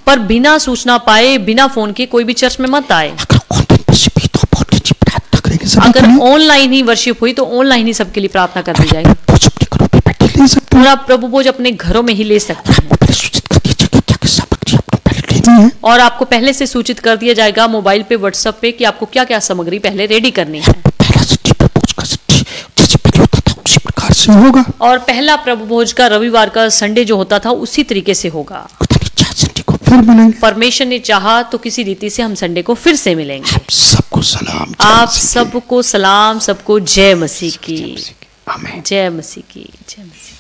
पर बिना सूचना पाए, बिना फोन के कोई भी चर्च में मत आए। अगर ऑनलाइन ही वर्शिप हुई तो ऑनलाइन ही सबके लिए प्रार्थना कर दी जाएगी। और आप प्रभु भोज अपने घरों में ही ले सकते हैं। और आपको पहले से सूचित कर दिया जाएगा मोबाइल पे, व्हाट्सएप पे कि आपको क्या क्या सामग्री पहले रेडी करनी है। होगा। और पहला प्रभु भोज का रविवार का संडे जो होता था उसी तरीके से होगा। फिर मिलेंगे। परमेश्वर ने चाहा तो किसी रीति से हम संडे को फिर से मिलेंगे। सबको सलाम। आप सबको सलाम, सबको जय मसीह की। आमीन। जय मसीह की। जय मसीह।